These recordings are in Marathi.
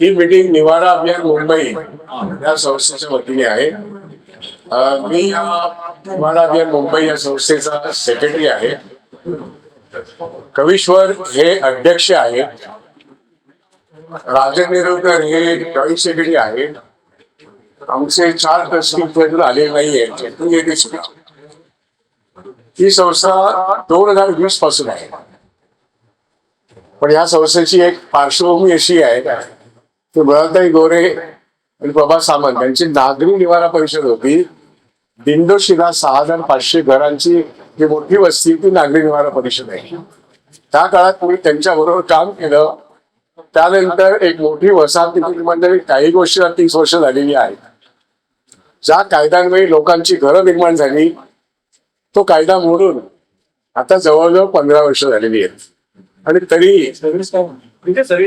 ही मीटिंग निवारा अभियान मुंबई या संस्थेच्या वतीने आहे. मी या निवारा अभियान मुंबई या संस्थेचा सेक्रेटरी आहे. कविश्वर हे अध्यक्ष आहेत. राजन नेरुळकर हे जॉईंट सेक्रेटरी आहेत. आमचे 4 ट्रस्टी अजून आले नाहीये. ही संस्था 2020 पासून आहे. पण या संस्थेची एक पार्श्वभूमी अशी आहे की मुरारताई गोरे आणि प्रभा सामंत यांची नागरी निवारा परिषद होती. दिंडोशीला 6500 घरांची जी मोठी वस्ती ती नागरी निवारा परिषद आहे. त्या काळात मी त्यांच्याबरोबर काम केलं. त्यानंतर एक मोठी वसाहती मंडळी काही गोष्टीला 30 वर्ष झालेली आहेत. ज्या कायद्यान्वये लोकांची घरं निर्माण झाली तो कायदा मोडून आता जवळजवळ 15 वर्ष झालेली आहेत. आणि तरी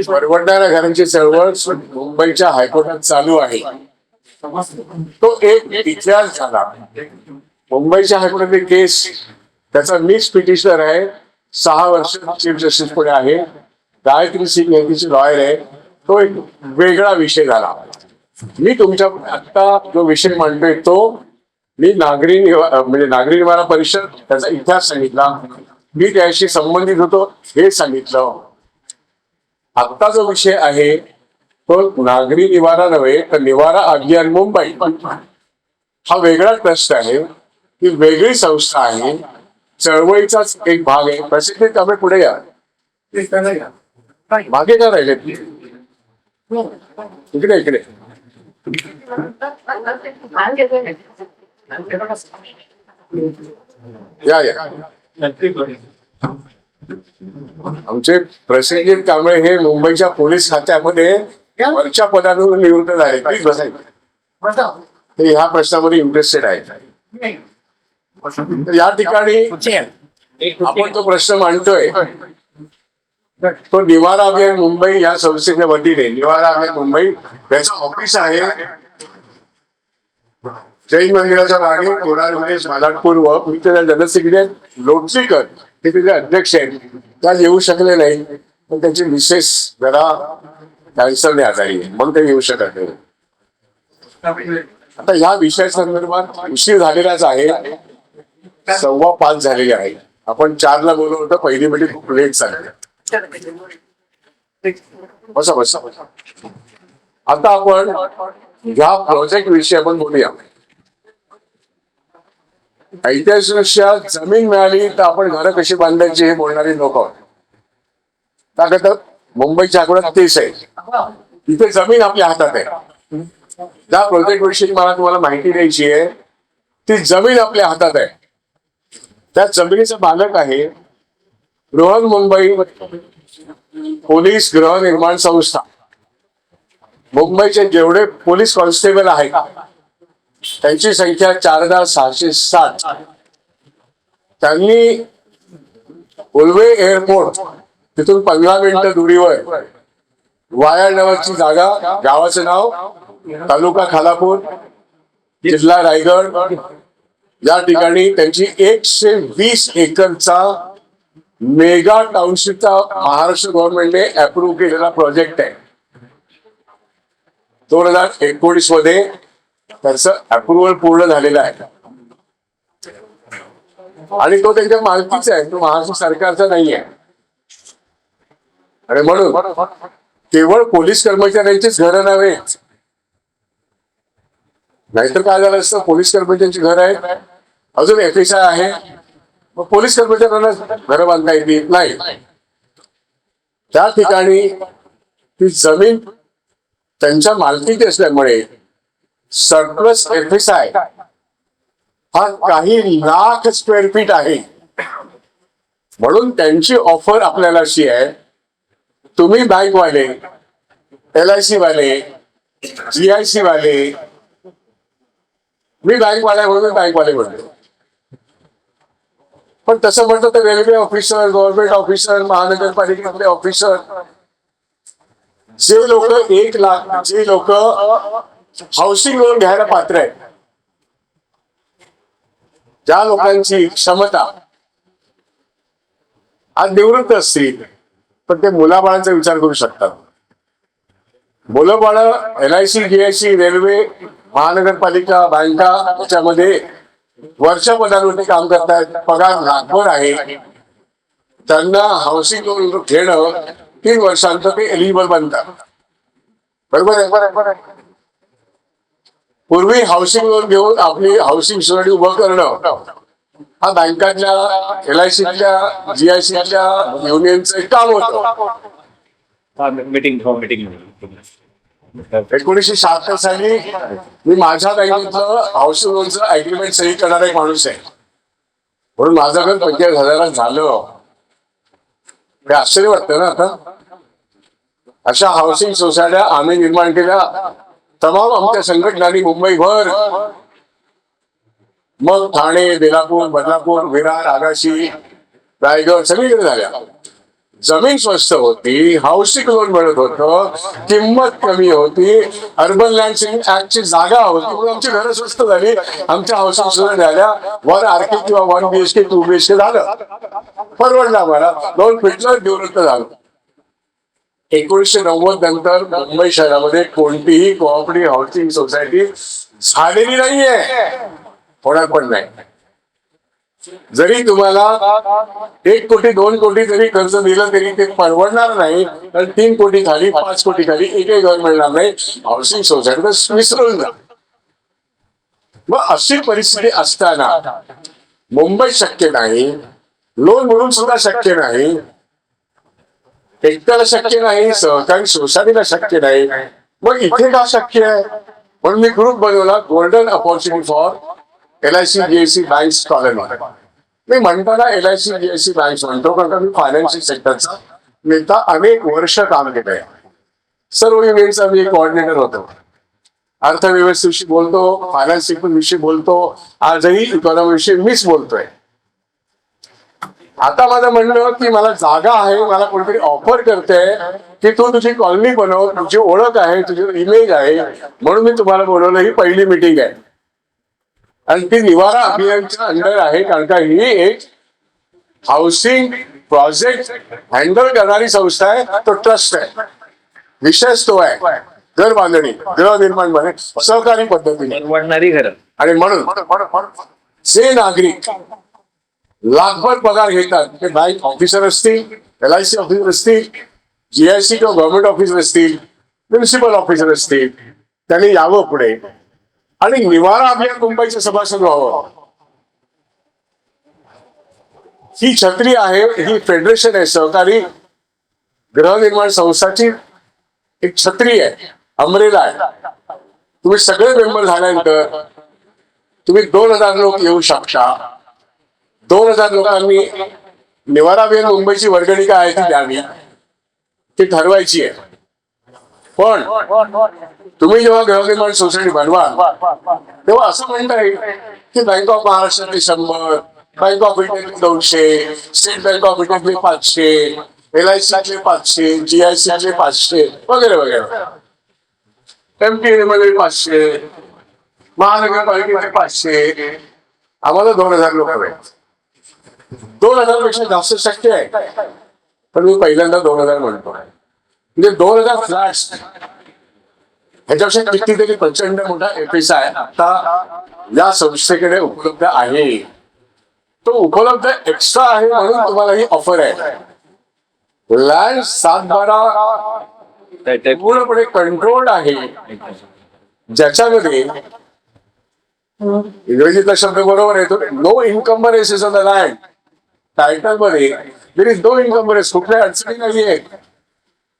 परवडणाऱ्या घरांची चळवळ मुंबईच्या हायकोर्टात चालू आहे. तो एक इतिहास झाला. मुंबईच्या हायकोर्टातील केस त्याचा मीच पिटिशनर आहे. 6 वर्ष चीफ जस्टिस पुढे आहे. गायत्री सिंग यांची लॉयर आहे. तो एक वेगळा विषय झाला. मी तुमच्या आता जो विषय मांडतोय तो मी नागरी निवारा परिषद त्याचा इतिहास सांगितला. मी त्याशी संबंधित होतो हे सांगितलं. आत्ता जो विषय आहे तो नागरी निवारा नव्हे तर निवारा अभियान मुंबई हा वेगळा ट्रस्ट आहे. ही वेगळी संस्था आहे. चळवळीचाच एक भाग आहे. प्रसिद्धी त्यामुळे पुढे या. मागे का राहिले इकडे इकडे या या. आमचे प्रसेनजीत कांबळे हे मुंबईच्या पोलीस खात्यामध्ये वरच्या पदावरून निवृत्त झाले. प्लीज बसायचं. ते ह्या प्रश्नामध्ये इंटरेस्टेड आहेत. या ठिकाणी आपण तो प्रश्न मांडतोय तो निवारा अभियान मुंबई या संस्थेच्या वतीने निवारा अभियान मुंबई त्याचं ऑफिस आहे जैन मंदिराच्या मागे कोराडमध्ये मालाडपूर्व. मी त्याच्या जनसेक्रेटरी लोटलीकर हे तिथे अध्यक्ष आहेत. त्या येऊ शकले नाही पण त्याची मिसेस जरा कॅन्सरने आजारी आहे म्हणून ते येऊ शकत नाही. आता ह्या विषया संदर्भात उशीर झालेलाच आहे. 5:15 झालेले आहे. आपण 4ला बोलवलं होतं. पहिली मीटिंग खूप लेट झाली. बसा बसा. आता आपण ह्या प्रोजेक्ट विषयी आपण बोलूया. ऐतिहासिकदृष्ट्या जमीन मिळाली तर आपण घरं कशी बांधायची हे बोलणारी लोक आहोत. त्याकरता मुंबईच्या आकडा तेच आहे. तिथे जमीन आपल्या हातात आहे. ज्या प्रोजेक्ट विषयी मला तुम्हाला माहिती द्यायची आहे ती जमीन आपल्या हातात आहे. त्या जमिनीचा मालक आहे बृहन्मुंबई पोलीस गृहनिर्माण संस्था. मुंबईचे जेवढे पोलीस कॉन्स्टेबल आहेत त्यांची संख्या 4660. त्यांनी उल्वे एअरपोर्ट तिथून 15 मिनिटं दुरीवर वायाड नावाची जागा, गावाचं नाव तालुका खालापूर, जिल्हा रायगड या ठिकाणी त्यांची 120 एकरचा मेगा टाउनशिपचा महाराष्ट्र गव्हर्नमेंटने अप्रूव्ह केलेला प्रोजेक्ट आहे. 2019 मध्ये त्याचं अप्रुव्हल पूर्ण झालेलं आहे आणि तो त्यांच्या मालकीचा आहे. तो महाराष्ट्र सरकारचा नाही आहे. आणि म्हणून केवळ पोलीस कर्मचाऱ्यांचीच घरं नव्हे. नाहीतर काय झालं असतं पोलीस कर्मचाऱ्यांची घर आहेत अजून FSI आहे मग पोलीस कर्मचाऱ्यांना घरं बांधता येत नाही. त्या ठिकाणी ती जमीन त्यांच्या मालकीची असल्यामुळे सरप्लस FSI हा काही लाख स्क्वेअर फीट आहे. म्हणून त्यांची ऑफर आपल्याला अशी आहे तुम्ही बँकवाले, LIC वाले, GIC वाले, मी बँकवाले म्हणून बँकवाले म्हणतो पण तसं म्हणतो तर रेल्वे ऑफिसर, गव्हर्नमेंट ऑफिसर, महानगरपालिकेतले ऑफिसर जे लोक 1 लाख जे लोक हाऊसिंग लोन घ्यायला पात्र आहेत ज्या लोकांची क्षमता आज निवृत्त असतील पण ते मुलाबाळांचा विचार करू शकतात. बोलबाळं LIC, GIC, रेल्वे, महानगरपालिका, बँका त्याच्यामध्ये वरच्या पदांवरती काम करतायत, पगार लाखभर आहे. त्यांना हाऊसिंग लोन घेणं 3 वर्षांत ते एलिजिबल बनतात. बरोबर आहे. पूर्वी हाऊसिंग लोन घेऊन आपली हाऊसिंग सोसायटी उभं करणं हा बँकातल्या, LICतल्या, GICतल्या युनियनचं एक काम होतं. मीटिंग 1976 साली मी माझ्या बँकेतलं हाऊसिंग लोनचं अग्रीमेंट सही करणारा एक माणूस आहे, म्हणून माझं घर 45,000 झालं. हे आश्चर्य वाटतं ना. आता अशा हाऊसिंग सोसायट्या आम्ही निर्माण केल्या. तमाम आमच्या संघटनांनी मुंबईभर, मग ठाणे, बेलापूर, बदलापूर, विरार, आगाशी, रायगड सगळीकडे झाल्या. जमीन स्वस्त होती, हाऊसिंग लोन मिळत होतं, किंमत कमी होती, अर्बन लँड सेलिंग ऍक्टची जागा होती, म्हणून आमची घरं स्वस्त झाली. आमच्या हाऊसिंग सोसायटी झाल्या. 1 RK किंवा 1 BHK 2 BHK झालं, परवडलं आम्हाला. लोन फिटलं, निवृत्त झालं. 1990 नंतर मुंबई शहरामध्ये कोणतीही कोऑपरेटिव्ह हाऊसिंग सोसायटी झालेली नाहीये, होणार पण नाही. जरी तुम्हाला 1 कोटी 2 कोटी जरी कर्ज दिलं तरी ते परवडणार नाही. तर 3 कोटी खाली, 5 कोटी खाली एकही घर मिळणार नाही. हाऊसिंग सोसायटी विसरून जा. मग अशी परिस्थिती असताना मुंबईत शक्य नाही, लोन म्हणून सुद्धा शक्य नाही, एकट्याला शक्य नाही, सहकारी सोसायटीला शक्य नाही, मग इथे का शक्य आहे? म्हणून मी ग्रुप बनवला, golden opportunity for LIC, GIC banks colony. मी म्हणताना LIC, GIC बँक्स म्हणतो कारण मी फायनान्शियल सेक्टरचा नेता अनेक वर्ष काम केलंय. सर्व इव्हेंटचा मी कोऑर्डिनेटर होतो. अर्थव्यवस्थेविषयी बोलतो, फायनान्स विषयी बोलतो, आजही इकॉनॉमीविषयी मीच बोलतोय. आता माझं म्हणणं की मला जागा आहे, मला कोणीतरी ऑफर करते की तू तुझी कॉलनी बनव, तुझी ओळख आहे, तुझी इमेज आहे, म्हणून मी तुम्हाला बोलवलं. ही पहिली मीटिंग आहे आणि ती निवारा अभियानच्या अंडर आहे, कारण का ही एक हाऊसिंग प्रोजेक्ट हँडल करणारी संस्था आहे. तो ट्रस्ट आहे, विषयच तो आहे. घर बांधणी, गृहनिर्माण बांधणी सहकारी पद्धतीने वाढणारी घरं. आणि म्हणून जे नागरिक लाखभर पगार घेतात, ते बँक ऑफिसर असतील, LIC ऑफिसर असतील, GIC किंवा गव्हर्नमेंट ऑफिसर असतील, म्युन्सिपल ऑफिसर असतील, त्यांनी यावं पुढे आणि निवारा अभियान मुंबईचे सभासद व्हावं. ही छत्री आहे, ही फेडरेशन आहे, सहकारी गृहनिर्माण संस्थाची एक छत्री आहे, अमरेला आहे. तुम्ही सगळे मेंबर झाल्यानंतर तुम्ही 2000 लोक येऊ शकता. 2000 लोकांनी निवारा अभियान मुंबईची वर्गणी काय आहे ती द्यावी, ती ठरवायची आहे. पण तुम्ही जेव्हा गृहनिर्माण सोसायटी बनवा तेव्हा असं म्हणता येईल की बँक ऑफ महाराष्ट्रातले 100, बँक ऑफ इंडियातले 200, स्टेट बँक ऑफ इंडियातले 500, LICतले 500, GICतले 500 वगैरे वगैरे, MPA मध्ये 500, महानगरपालिकेमध्ये 500. आम्हाला 2000 लोक हवे. 2000 पेक्षा जास्त शक्य आहे, पण मी पहिल्यांदा 2000 म्हणतो. म्हणजे 2000 फ्लॅट्स, ह्याच्यापेक्षा कितीतरी प्रचंड मोठा FSI आता या संस्थेकडे उपलब्ध आहे. तो उपलब्ध एक्स्ट्रा आहे म्हणून तुम्हाला ही ऑफर आहे. लँड 7/12 पूर्णपणे कंट्रोल्ड आहे, ज्याच्यामध्ये इंग्रजीतला शब्द बरोबर आहे तो no encumbrances on the land. Title मध्ये देयर इज नो इन्कम्बरन्स, कुठल्या अडचणी नाहीये.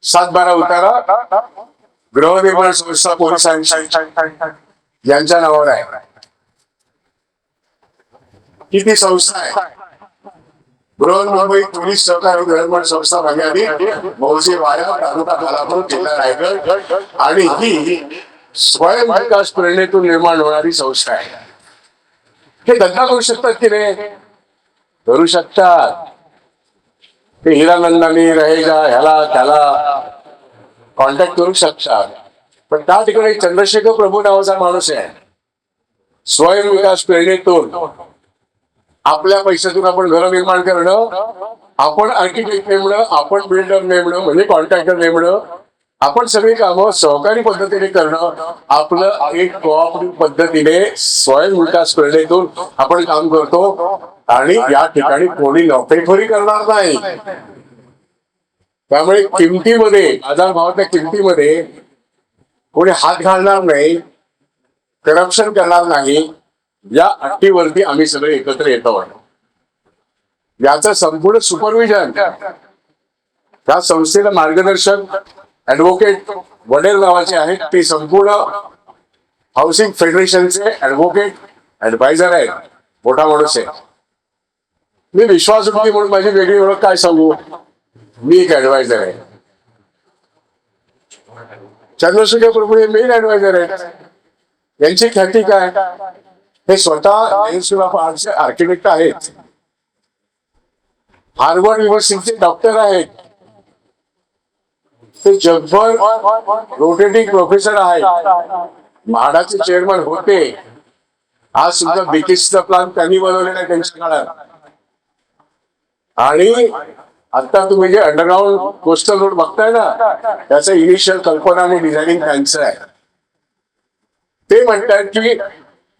7/12 उतारा गृहनिर्माण संस्था पोलिसांच्या यांच्या नावावर आहे. किती संस्था आहे? बृहन्मुंबई पोलीस सहकारी गृहनिर्माण संस्था बघावी, मौजे वाडा, तालुका कोल्हापूर, जिल्हा रायगड, आणि ही स्वयं विकास प्रेरणेतून निर्माण होणारी संस्था आहे. हे धंदा करू शकतात की नाही? करू शकतात. ते हिरानंदानी रहेगा ह्याला त्याला कॉन्टॅक्ट करू शकतात. पण त्या ठिकाणी चंद्रशेखर प्रभू नावाचा माणूस आहे. स्वयं विकास प्रेरणेतून आपल्या पैशातून आपण घर निर्माण करणं, आपण आर्किटेक्ट नेमणं, आपण बिल्डर नेमणं म्हणजे कॉन्ट्रॅक्टर नेमणं, आपण सगळी कामं सहकारी पद्धतीने करणं, आपलं एक कोऑपरेटिव्ह पद्धतीने स्वयं विकास प्रेरणेतून आपण काम करतो आणि या ठिकाणी कोणी नोकरीखोरी करणार नाही. त्यामुळे किमतीमध्ये, बाजारभावाच्या किमतीमध्ये कोणी हात घालणार नाही, करप्शन करणार नाही, या अटीवरती आम्ही सगळे एकत्र येतो. याचं संपूर्ण सुपरविजन त्या संस्थेला मार्गदर्शक ऍडव्होकेट वडेल नावाचे आहेत. ते संपूर्ण हाऊसिंग फेडरेशनचे ऍडव्होकेट ऍडवायझर आहेत. मोठा माणूस आहे. मी विश्वास होती म्हणून माझी वेगळी ओळख काय सांगू, मी एक ऍडवायझर आहे. चंद्रशेखर प्रभू हे मेन ऍडवायझर आहेत. यांची ख्याती काय, हे स्वतः आर्किटेक्ट आहेत, हार्वर्ड युनिव्हर्सिटीचे डॉक्टर आहेत, ते जगभर रोटेटिंग प्रोफेसर आहेत, म्हाडाचे चेअरमन होते. आज सुद्धा बीटीसीचा प्लान त्यांनी बनवलेला आहे त्यांच्या काळात. आणि आता तुम्ही जे अंडरग्राऊंड कोस्टल रोड बघताय ना, त्याचं इनिशियल कल्पना आणि डिझायनिंग त्यांचं आहे. ते म्हणतात की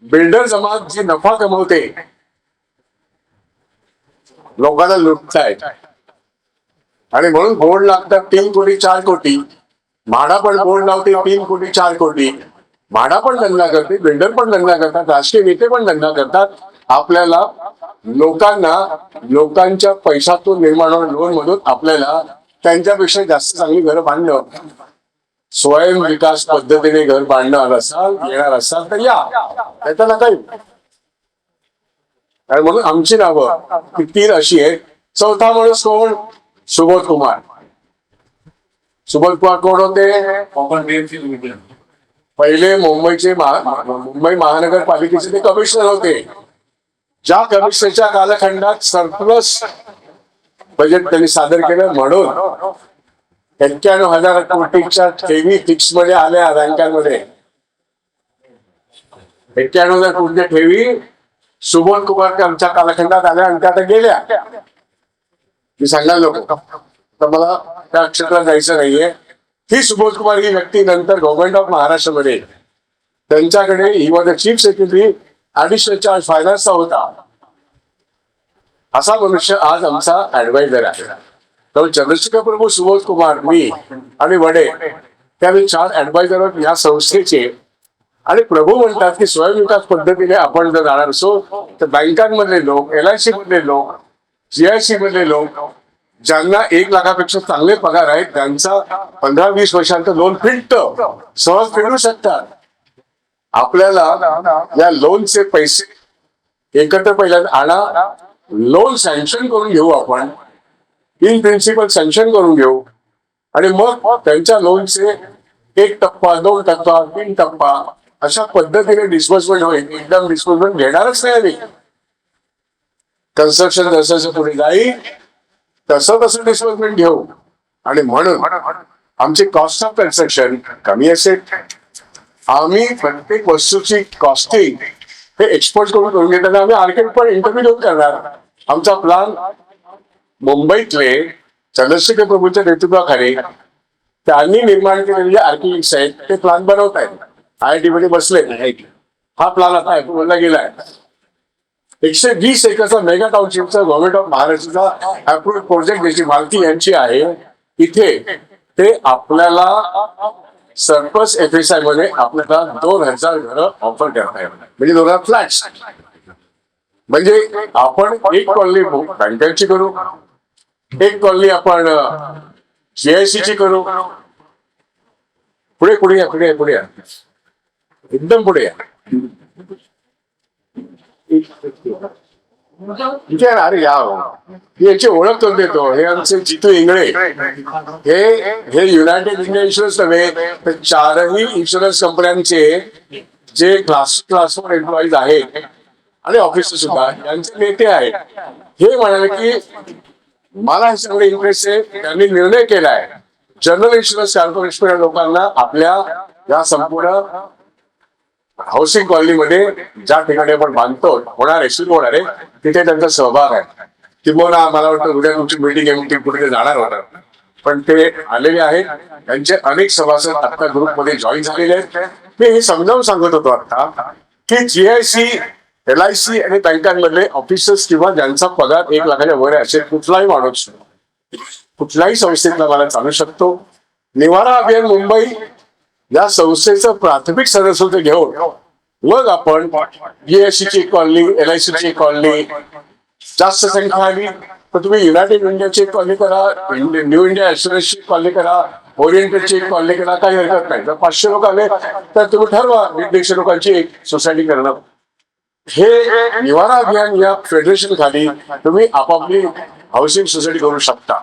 बिल्डर जमात जी नफा कमवते, लोकांना लुटतायत आणि म्हणून बोर्ड लागतात 3 कोटी 4 कोटी. म्हाडा पण बोर्ड लावते 3 कोटी 4 कोटी. म्हाडा पण धंदा करते, बिल्डर पण धंदा करतात, राजकीय नेते पण धंदा करतात. आपल्याला लोकांच्या पैशातून निर्माण होणाऱ्या लोन मधून आपल्याला त्यांच्यापेक्षा जास्त चांगली घरं बांधणं, स्वयं विकास पद्धतीने घर बांधणार असाल, येणार असाल तर या, त्याचा नका येऊ. आणि म्हणून आमची नावं ती 3 अशी आहेत. चौथा माणूस कोण, सुबोध कुमार. सुबोध कुमार कोण होते, पहिले मुंबई महानगरपालिकेचे ते कमिशनर होते. ज्या कमिशनरच्या कालखंडात सरप्लस बजेट त्यांनी सादर केलं म्हणून 91,000 कोटीच्या ठेवी फिक्स मध्ये आल्या बँकांमध्ये. 91,000 कोटीच्या ठेवी सुबोध कुमारच्या कालखंडात आल्या आणि त्या आता गेल्या. मी सांगायला नको, तर मला त्या क्षेत्रात जायचं नाहीये. ही सुबोध कुमार ही व्यक्ती नंतर गव्हर्नमेंट ऑफ महाराष्ट्रामध्ये त्यांच्याकडे he was the chief secretary additional charge फायनान्सचा होता. असा मनुष्य आज आमचा ऍडवायझर आहे. तर चंद्रशेखर प्रभू, सुबोध कुमार, मी आणि वडे त्यावेळी 4 ऍडवायझर या संस्थेचे. आणि प्रभू म्हणतात की स्वयं विकास पद्धतीने आपण जर जाणार असो तर बँकांमधले लोक, LIC मधले लोक, GIC मधले लोक, ज्यांना 1 लाखापेक्षा चांगले पगार आहेत, त्यांचा 15-20 वर्षांचं लोन फिटतं, सहज फेडू शकतात. आपल्याला या लोनचे पैसे एकत्र पहिल्यांदा आणा, लोन सँक्शन करून घेऊ, आपण इन प्रिन्सिपल सँक्शन करून घेऊ आणि मग त्यांच्या लोनचे 1 टप्पा, 2 टप्पा, 3 टप्पा अशा पद्धतीने डिस्बर्समेंट होईल. एकदम डिस्बर्समेंट घेणारच नाही आम्ही. कन्स्ट्रक्शन जसं पुढे जाईल तसं डिस्बर्समेंट घेऊ. आणि म्हणून आमची कॉस्ट ऑफ कन्स्ट्रक्शन कमी असेल. आम्ही प्रत्येक वस्तूची कॉस्टिंग हे एक्सपोर्ट करून घेताना आम्ही आर्किटेक्ट पण इंटरव्ह्यू करणार. आमचा प्लान मुंबईतले चंद्रशेखर प्रभूंच्या नेतृत्वाखाली त्यांनी निर्माण केलेले आर्किटेक्ट्स आहेत, ते प्लान बनवत आहेत. IIT मध्ये बसले. हा प्लान आता अप्रुव्हलला गेलाय. 120 एकरचा मेगा टाउनशिपचा गव्हर्नमेंट ऑफ महाराष्ट्राचा अप्रूव्ड प्रोजेक्ट ज्याची मालकी यांची आहे, इथे ते आपल्याला सरप्लस FSI मध्ये आपल्याला 2,000 घरं ऑफर करताय. म्हणजे 2,000 फ्लॅट्स. म्हणजे आपण एक कॉलनी बँकांची करू, एक कॉलनी आपण GIC ची करू. पुढे पुढे या, पुढे पुढे या, एकदम पुढे या. अरे या, याची ओळख करून देतो. हे आमचे जितू इंगळे, हे युनायटेड इंडिया इन्शुरन्स नव्हे तर 4ही इन्शुरन्स कंपन्यांचे जे क्लास 4 एम्प्लॉईज आहेत आणि ऑफिसर सुद्धा यांचे नेते आहेत. हे म्हणाले की मला हे सगळे इंटरेस्ट आहे. त्यांनी निर्णय केलाय जनरल इन्शुरन्स कॉर्पोरेशन लोकांना आपल्या या संपूर्ण हाऊसिंग कॉलनीमध्ये ज्या ठिकाणी आपण बांधतो होणार आहे, सुरू होणार आहे, तिथे त्यांचा सहभाग आहे. किंवा मला वाटतं उद्या तुमची मीटिंग आहे, मीटिंग कुठे जाणार होणार पण ते आलेले आहेत. त्यांचे अनेक सभासद आता ग्रुपमध्ये जॉईन झालेले आहेत. मी हे समजावून सांगत होतो आता की GIC, LIC आणि बँकांमधले ऑफिसर्स किंवा ज्यांचा पगार 1 लाखाच्या वर असेल कुठलाही माणूस कुठल्याही संस्थेतला मला चालू शकतो. निवारा अभियान मुंबई या संस्थेचं प्राथमिक सदस्य घेऊन मग आपण GIC ची कॉलनी, LIC ची कॉलनी जास्त संख्या आली तर तुम्ही युनायटेड इंडियाची कॉलनी करा, न्यू इंडिया ची कॉलनी करा, ओरिएंटलची कॉलनी करा, काही हरकत नाही. जर 500 लोक आले तर तुम्ही ठरवा 150 लोकांची एक सोसायटी करणं. हे निवारा अभियान या फेडरेशन खाली तुम्ही आपापली हाऊसिंग सोसायटी करू शकता.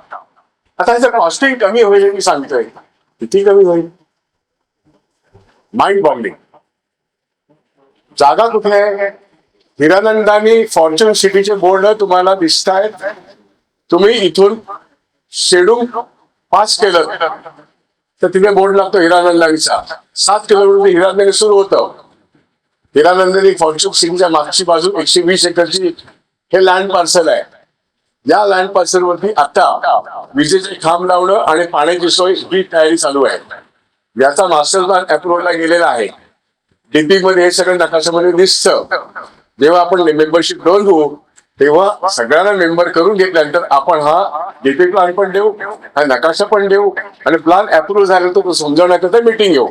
आता ह्याचं कॉस्टिंग कमी होईल हे मी सांगतोय. किती कमी होईल? Mind bombing. जागा कुठे आहे? हिरानंदानी फॉर्च्युन सिटीचे बोर्ड तुम्हाला दिसत आहेत. तुम्ही इथून शेडूल पास केलं तर तिथे बोर्ड लागतो हिरानंदानीचा. 7 किलोमीटर हिरानंदानी सुरू होतं. हिरानंदानी फॉर्च्युन सिटीच्या मागची बाजू 120 एकरची हे लँड पार्सल आहे. या लँड पार्सल वरती आता विजेचे खांब लावणं आणि पाण्याची सोय ही तयारी चालू आहे. याचा मास्टर प्लॅन अप्रुव्हलला गेलेला आहे. डीपी मध्ये हे सगळं नकाशामध्ये दिसतं. जेव्हा आपण मेंबरशिप नोंदवू तेव्हा सगळ्यांना मेंबर करून घेतल्यानंतर आपण हा डीपी प्लॅन पण देऊ आणि नकाशा पण देऊ आणि प्लॅन अप्रूव्ह झाला तो समजवण्याकरता मीटिंग घेऊ.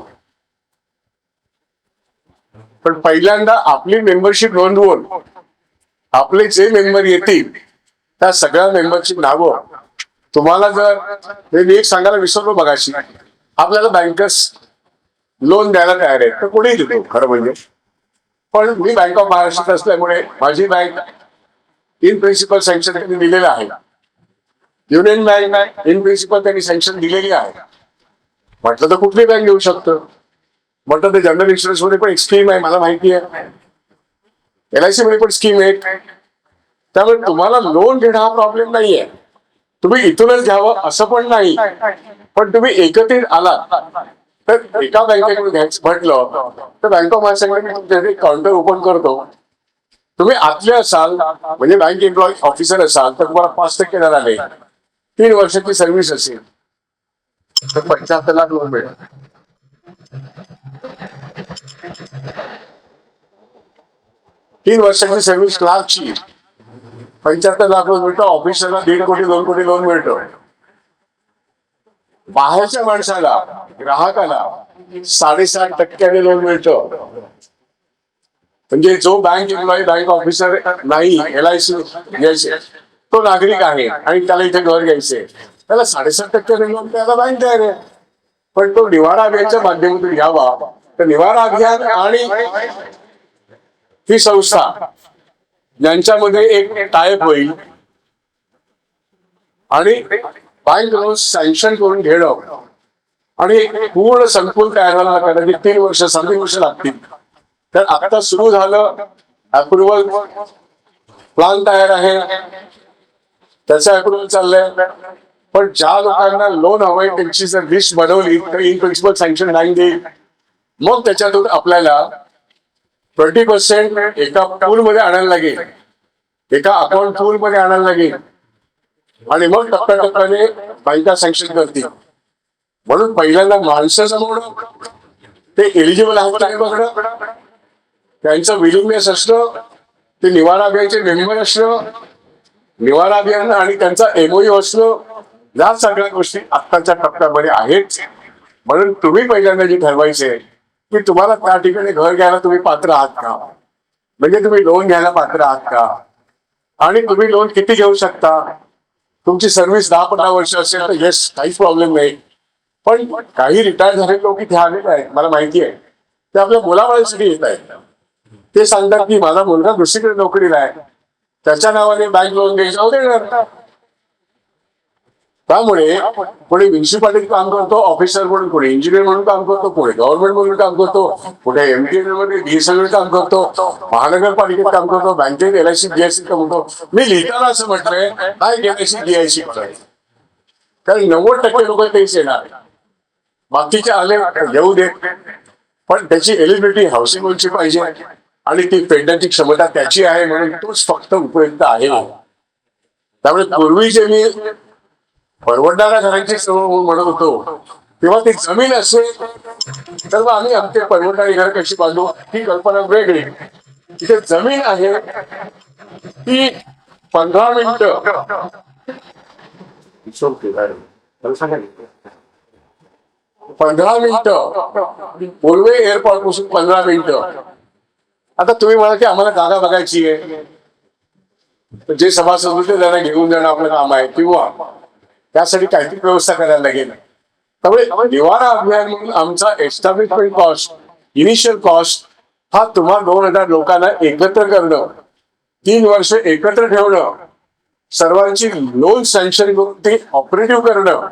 पण पहिल्यांदा आपली मेंबरशिप नोंदवून आपले जे मेंबर येतील त्या सगळ्या मेंबरची नावं तुम्हाला जर मी एक सांगायला विसरलो बघाशी, आपल्याला बँकर्स लोन द्यायला तयार आहेत तर कोणीही देतो खरं म्हणजे. पण मी बँक ऑफ महाराष्ट्रात असल्यामुळे माझी बँक इन प्रिन्सिपल सँक्शन त्यांनी दिलेलं आहे. युनियन बँक इन प्रिन्सिपल त्यांनी सँक्शन दिलेली आहे. म्हटलं तर कुठली बँक घेऊ शकतं. म्हटलं तर जनरल इन्शुरन्स मध्ये पण एक स्कीम आहे, मला माहिती आहे. LIC मध्ये पण स्कीम आहे. त्यामुळे तुम्हाला लोन घेणं हा प्रॉब्लेम नाहीये. तुम्ही इथूनच घ्यावं असं पण नाही. पण तुम्ही एकत्रित आला तर एका बँकेकडून घ्यायचं म्हटलं तर bank of Maharashtra counter open करतो. तुम्ही आतले असाल म्हणजे बँक एम्प्लॉई ऑफिसर असाल तर तुम्हाला 5% दर आले, 3 वर्षाची सर्व्हिस असेल तर 75 लाख लोन मिळेल. तीन वर्षाची सर्व्हिस क्लार्कची 75 लाख लोन मिळतो. ऑफिसरला 1.5 कोटी 2 कोटी लोन मिळतो. बाहेरच्या माणसाला ग्राहकाला 7.5% लोन मिळतं. म्हणजे जो बँक एम्प्लॉई बँक ऑफिसर नाही LIC घ्यायचे तो नागरिक आहे आणि त्याला इथे घर घ्यायचे त्याला 7.5% लोन त्याला बँक तयार आहे. पण तो निवारा अभियानच्या माध्यमातून घ्यावा तर निवारा अभियान आणि ही संस्था यांच्यामध्ये एक टायप होईल आणि बँक लोन सँक्शन करून घेणं आणि पूर्ण संकुल तयार व्हायला कदाचित 3 वर्ष 3 वर्ष लागतील. तर आता सुरू झालं. अप्रुव्हल प्लॅन तयार आहे, त्याचं अप्रुव्हल चाललंय. पण ज्या लोकांना लोन हवंय त्यांची जर लिस्ट बनवली तर इन प्रिन्सिपल सँक्शन बँक देईल. मग त्याच्यातून आपल्याला 20% एका पूल मध्ये आणायला लागेल, एका अकाउंट पूल मध्ये आणायला लागेल आणि मग टप्प्याटप्प्याने बँका सँक्शन करतील. म्हणून पहिल्यांदा माणसं जमवणं, ते एलिजिबल आहेत का बघणं, त्यांचं विलिंगनेस असणं, ते निवारा अभियानचे मेंबर असणं, निवारा अभियान आणि त्यांचा MOU असणं, या सगळ्या गोष्टी आत्ताच्या टप्प्यामध्ये आहेत. म्हणून तुम्ही पहिल्यांदा जे ठरवायचे की तुम्हाला त्या ठिकाणी घर घ्यायला तुम्ही पात्र आहात का, म्हणजे तुम्ही लोन घ्यायला पात्र आहात का आणि तुम्ही लोन किती घेऊ शकता. तुमची सर्व्हिस 10-15 वर्ष असेल तर येस काहीच प्रॉब्लेम नाही. पण काही रिटायर झालेले लोक इथे आलेले आहेत, मला माहिती आहे, ते आपल्या मुलाबाळासाठी येत आहेत. ते सांगतात की माझा मुलगा दुसरीकडे नोकरीला आहे, त्याच्या नावाने बँक लोन घ्यायचं देणार. त्यामुळे कोणी म्युन्सिपालिटीत काम करतो ऑफिसर म्हणून, कोणी इंजिनियर म्हणून काम करतो, कोणी गव्हर्नमेंट म्हणून काम करतो, कुठे MTN मध्ये BSNL काम करतो, महानगरपालिकेत काम करतो, बँकेत LIC GIC काम करतो. मी लिहिताना असं म्हटलंय काय LIC GIC करायचं, कारण 90% लोक तेच येणार. बाकीचे आले येऊ देत, पण त्याची एलिजिबिलिटी हाऊसिंग लोनची पाहिजे आणि ती फेडण्याची क्षमता त्याची आहे म्हणून तोच फक्त उपयुक्त आहे. त्यामुळे पूर्वी जे मी परवडणाऱ्या घरांची सर्व म्हणत होतो, तेव्हा ती जमीन असेल तर मग आम्ही आमचे परवडणारी घर कशी बांधू ही कल्पना वेगळी. तिथे जमीन आहे ती 15 मिनिटं सोडते. 15 मिनिटं पूर्वे एअरपोर्ट पासून 15 मिनिटं. आता तुम्ही म्हणा की आम्हाला जागा बघायची आहे, तर जे सभासद होते त्यांना घेऊन जाणं आपलं काम आहे, किंवा त्यासाठी काहीतरी व्यवस्था करायला लागेल. त्यामुळे निवारा अभियान म्हणून आमचा एस्टॅब्लिशमेंट कॉस्ट, इनिशियल कॉस्ट हा तुम्हा 2000 लोकांना एकत्र करणं, 3 वर्ष एकत्र ठेवणं, सर्वांची लोन सँक्शन करून ती ऑपरेटिव्ह करणं,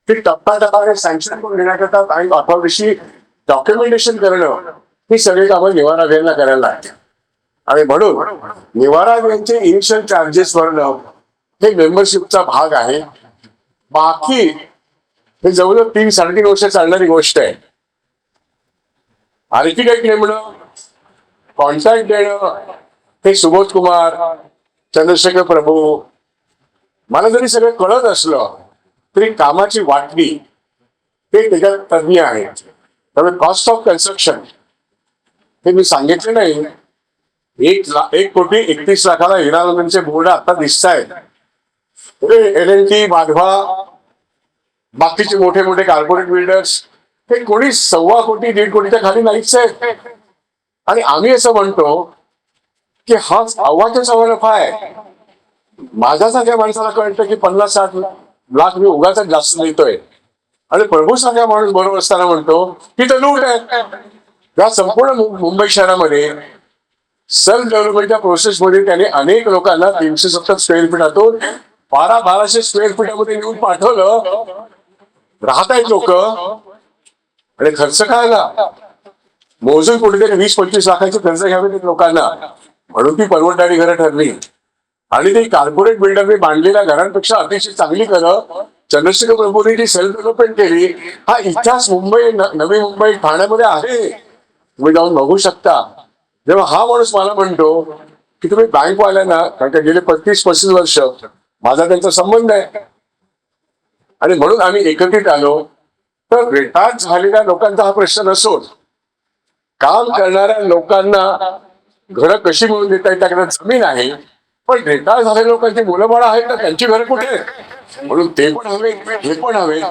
ती टप्प्याटप्प्याने सँक्शन करून घेण्याकरता आणि अथॉरिटीशी डॉक्युमेंटेशन करणं, ही सगळी कामं निवारा अभियानला करायला लागते. आणि म्हणून निवारा अभियानचे इनिशियल चार्जेस भरणं हे मेंबरशिपचा भाग आहे. बाकी हे जवळजवळ 3-3.5 वर्ष चालणारी गोष्ट आहे. आर्किटेक्ट नेमणं, कॉन्ट्रॅक्ट देणं हे सुबोध कुमार, चंद्रशेखर प्रभू, मला जरी सगळं कळत असलं तरी कामाची वाटणी ते त्याच्यात तज्ञ आहेत. त्यामुळे कॉस्ट ऑफ कन्स्ट्रक्शन हे मी सांगितलं नाही, 1,31,00,000 हिरानंदनचे बोर्ड आता दिसत आहेत. LNT, बाधवा, बाकीचे मोठे मोठे कॉर्पोरेट बिल्डर्स हे कोणी 1.25 कोटी 1.5 कोटीच्या खाली नाहीच आहेत. आणि आम्ही असं म्हणतो की हा अव्वाच्या सव्वा नफा आहे. माझ्यासारख्या माणसाला कळतं की 50-60 लाख मी उगाच जास्त देतोय, आणि प्रभू सारखा माणूस बरोबर असताना म्हणतो की तर लूट आहे. या संपूर्ण मुंबई शहरामध्ये सेल्फ डेव्हलपमेंटच्या प्रोसेसमध्ये त्याने अनेक लोकांना 370 स्क्वेअर फीटातून 1200 स्क्वेअर फीटामध्ये नेऊन पाठवलं. राहत आहेत लोक, आणि खर्च काय आला, मोजून कुठेतरी 20-25 लाखांचे खर्च घ्यावे लोकांना, म्हणून ती परवडणारी घरं ठरली. आणि ती कॉर्पोरेट बिल्डरने बांधलेल्या घरांपेक्षा अतिशय चांगली घरं चंद्रशेखर प्रभूंनी जी सेल्फ डेव्हलपमेंट केली, हा इतिहास मुंबई, नवी मुंबई, ठाण्यामध्ये आहे. तुम्ही जाऊन बघू शकता. जेव्हा हा माणूस मला म्हणतो की तुम्ही बँकवाल्यांना, कारण का गेले 35-35 वर्ष माझा त्यांचा संबंध आहे, आणि म्हणून आम्ही एकत्रित आलो, तर रिटायर झालेल्या लोकांचा हा प्रश्न नसून काम करणाऱ्या लोकांना घरं कशी मिळवून देता येईल, त्याकडे जमीन आहे, पण रिटायर झालेल्या लोकांची मुलं बाळं आहेत ना, त्यांची घरं कुठे, म्हणून ते पण हवे, हे पण हवे.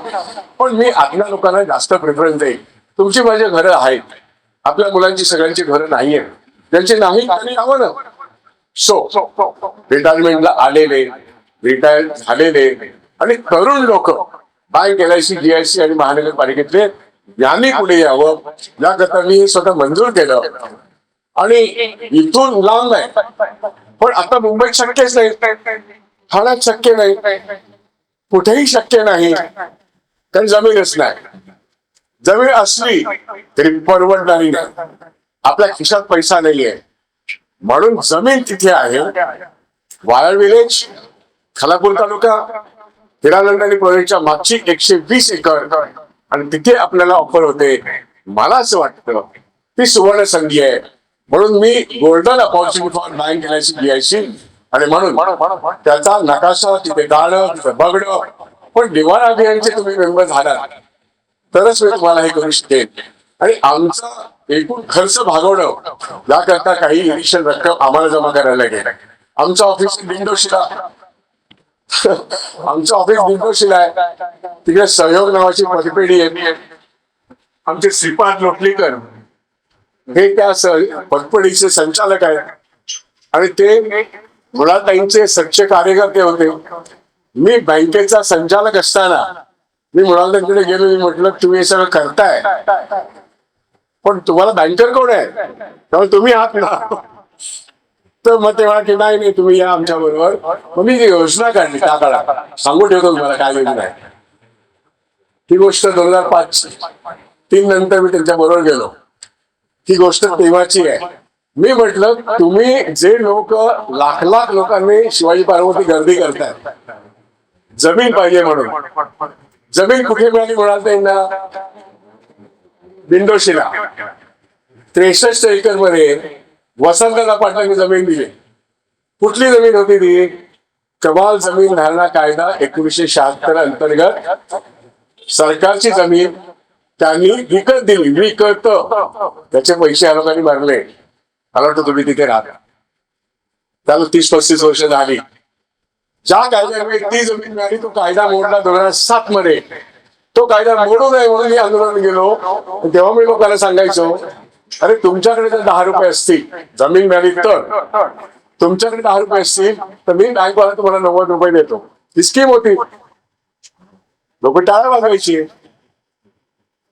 पण मी आतल्या लोकांना जास्त प्रेफरन्स देईन. तुमची माझी घरं आहेत, आपल्या मुलांची सगळ्यांची घरं नाहीये, त्यांची नाही त्यांनी यावं ना. सो रिटायरमेंटला आलेले, रिटायर झालेले आणि तरुण लोक बँक, LIC, GIC आणि महानगरपालिकेतले यांनी पुढे यावं, याकरता मी स्वतः मंजूर केलं. आणि इथून लांब आहे, पण आता मुंबईत शक्यच नाही, ठाण्यात शक्य नाही, कुठेही शक्य नाही, कारण जमीनच नाही. जमीन असली तरी परवडणारी नाही, आपल्या खिशात पैसा नाहीये. म्हणून जमीन तिथे आहे. वायर विलेज, खालापूर तालुका, हिरानंदानी प्रोजेक्टच्या मागची 120 एकर, आणि तिथे आपल्याला ऑफर होते. मला असं वाटतं ती सुवर्ण संधी आहे. म्हणून मी golden opportunity for bank, LIC, GIC, आणि म्हणून त्याचा नकाशा तिथे गाणं, तिथे बघणं. पण निवारा अभियानचे तुम्ही मेंबर झालात तरच मी तुम्हाला हे करू शकेन. आणि आमचा एकूण खर्च भागवणं याकरता काही इनिशियल रक्कम आम्हाला जमा करायला लागेल. आमचं ऑफिस दिंडोशीला आहे. तिकडे सहयोग नावाची पतपेढी आहे. आमचे श्रीपाद लोटलीकर हे त्या पतपेढीचे संचालक आहेत, आणि ते मुलाताईंचे सच्चे कार्यकर्ते होते. मी बँकेचा संचालक असताना मी मुलाताईंकडे गेलो. मी म्हटलं तुम्ही हे सगळं करताय, पण तुम्हाला बँकर कोण आहे, त्यामुळे तुम्ही आहात ना. तर मग ते म्हणा की नाही तुम्ही या आमच्या बरोबर. मग मी योजना काढली त्या काळात, सांगू ठेवतो तुम्हाला काय योजना आहे. ही गोष्ट 2005-03 नंतर मी त्यांच्या बरोबर गेलो. ही गोष्ट तेव्हाची आहे. मी म्हटलं तुम्ही जे लोक लाख लोकांनी शिवाजी पार्वती गर्दी करतायत, जमीन पाहिजे म्हणून, जमीन कुठे मिळाली म्हणाल त्यांना, दिंडोशीला 63 एकर मध्ये वसंतदादा पाटलांनी जमीन दिली. कुठली जमीन होती ती, कमाल जमीन धारणा कायदा 1976 अंतर्गत सरकारची जमीन त्यांनी विकत दिली, विकत. त्याचे पैसे या लोकांनी भरले. मला वाटतं तुम्ही तिथे राहता, त्याला 30-35 वर्ष झाली. ज्या कायद्यामुळे ती जमीन मिळाली तो कायदा मोडला 2007 मध्ये. तो कायदा मोडू नये म्हणून मी आंदोलन गेलो. तेव्हा मी लोकांना सांगायचो, अरे तुमच्याकडे जर 10 रुपये असतील, जमीन मिळाली तर तुमच्याकडे 10 रुपये असतील तर मी बँकवाला तुम्हाला 90 रुपये देतो. ही स्कीम होती. लोक टाळ्या वाजवायची.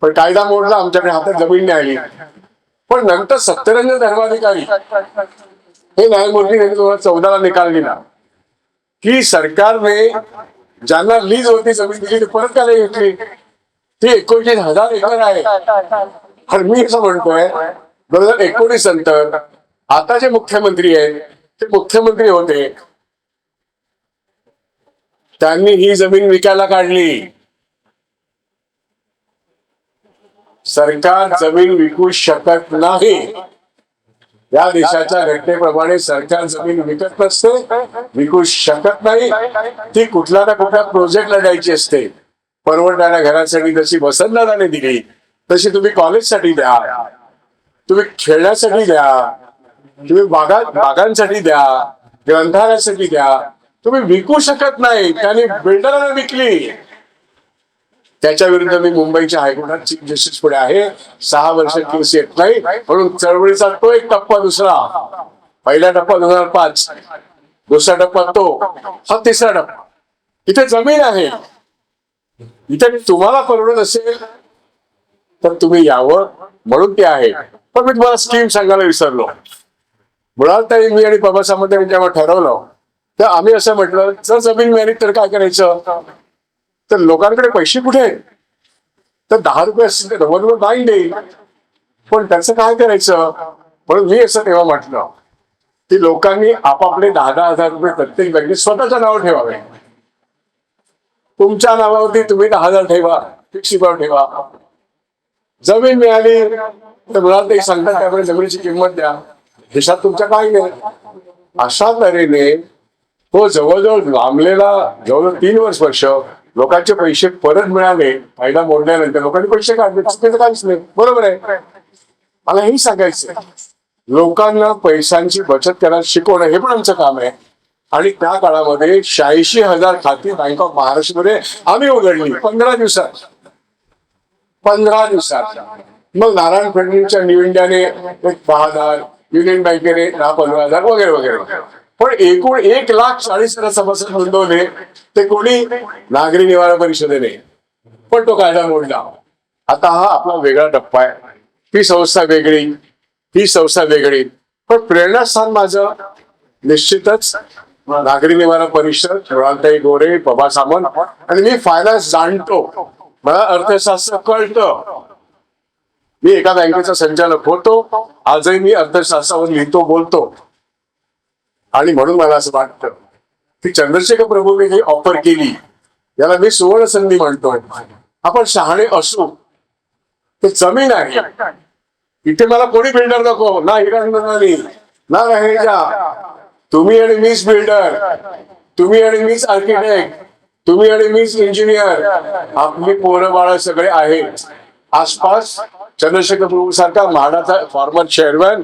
पण कायदा मोडला, आमच्याकडे हातात जमीन नाही आली. पण नंतर सत्तरंज धर्माधिकारी हे न्यायमूर्ती यांनी 2014 निकाल दिला की सरकारने ज्यांना लीज होती जमीन दिली ती परत का नाही घेतली. ती 29,000 एकर आहे. आणि मी असं म्हणतोय 2019 नंतर आता जे मुख्यमंत्री आहेत ते मुख्यमंत्री होते, त्यांनी ही जमीन विकायला काढली. सरकार जमीन विकू शकत नाही. या देशाच्या घटनेप्रमाणे सरकार जमीन विकत नसते, विकू शकत नाही. ती कुठल्या ना कुठल्या प्रोजेक्टला द्यायची असते. परवडणाऱ्या घरासाठी जशी वसंतदादाने दिली तशी तुम्ही कॉलेजसाठी द्या, तुम्ही खेळण्यासाठी द्या, तुम्ही बागांसाठी द्या, ग्रंथालयासाठी द्या. तुम्ही विकू शकत नाही. त्यांनी बिल्डरला विकली. त्याच्या विरुद्ध मी मुंबईच्या हायकोर्टात चीफ जस्टिस पुढे आहे. 6 वर्ष केस येत नाही म्हणून चळवळीचा तो एक टप्पा, दुसरा पहिला टप्पा 2005, दुसरा टप्पा तो, हा तिसरा टप्पा. इथे जमीन आहे. इथे तुम्हाला परवडत असेल तर तुम्ही यावं म्हणून ते आहे. पण मी तुम्हाला स्कीम सांगायला विसरलो. मुळात मी आणि बाबा सामंत यांनी जेव्हा ठरवलं तर आम्ही असं म्हटलं, जर जमीन मिळाली तर काय करायचं. तर लोकांकडे पैसे कुठे आहेत. तर 10 रुपये असतील तर 90 रुपये बँक देईल. पण त्याचं काय करायचं. म्हणून मी असं तेव्हा म्हटलं की लोकांनी आपापले 10-10 हजार रुपये प्रत्येक बँकेत स्वतःच्या नावावर ठेवावे. तुमच्या नावावरती तुम्ही 10,000 ठेवा, फिक्स डिपॉझिट ठेवा. जमीन मिळाली तर मुळात ते सांगतात त्यामुळे जमिनीची किंमत द्या. देशात तुमच्या काही नाही. अशा तऱ्हेने तो जवळजवळ लांबलेला जवळजवळ 3 वर्ष लोकांचे पैसे परत मिळाले. फायदा मोडल्यानंतर लोकांनी पैसे काढले. चुकीचं काहीच नाही, बरोबर आहे. मला हेही सांगायचं, लोकांना पैशांची बचत करायला शिकवणं हे पण आमचं काम आहे. आणि त्या काळामध्ये 86,000 खाती बँक ऑफ महाराष्ट्रमध्ये आम्ही उघडली 15 दिवसात. 15 दिवसात. मग नारायण फडणवीसच्या निविंद्याने एक 10,000, युनियन बँकेने 10-15,000 वगैरे वगैरे. पण एकूण 1,40,000 सभासद नोंदवले. ते कोणी नागरी निवारण परिषदेने. पण तो कायदा मोडला. आता हा आपला वेगळा टप्पा आहे. ती संस्था वेगळी, ही संस्था वेगळी. पण प्रेरणास्थान माझं निश्चितच नागरी निवारण परिषद, मृणालताई गोरे, बाबा सामंत. आणि मी फायनान्स जाणतो, मला अर्थशास्त्र कळतं. मी एका बँकेचा संचालक होतो. आजही मी अर्थशास्त्रावर लिहितो, बोलतो. आणि म्हणून मला असं वाटतं की चंद्रशेखर प्रभूंनी ही ऑफर केली, याला मी सुवर्ण संधी म्हणतोय. आपण शहाणे असू. ते जमीन आहे. इथे मला कोणी बिल्डर नको, ना हिराणी ना रहेजा. तुम्ही आणि मीच बिल्डर, तुम्ही आणि मीच आर्किटेक्ट, तुम्ही आणि मीच इंजिनियर. आपली पोरं बाळ सगळे आहेत. आसपास चंद्रशेखर प्रभू सारखा म्हाडाचा फॉर्मर चेअरमॅन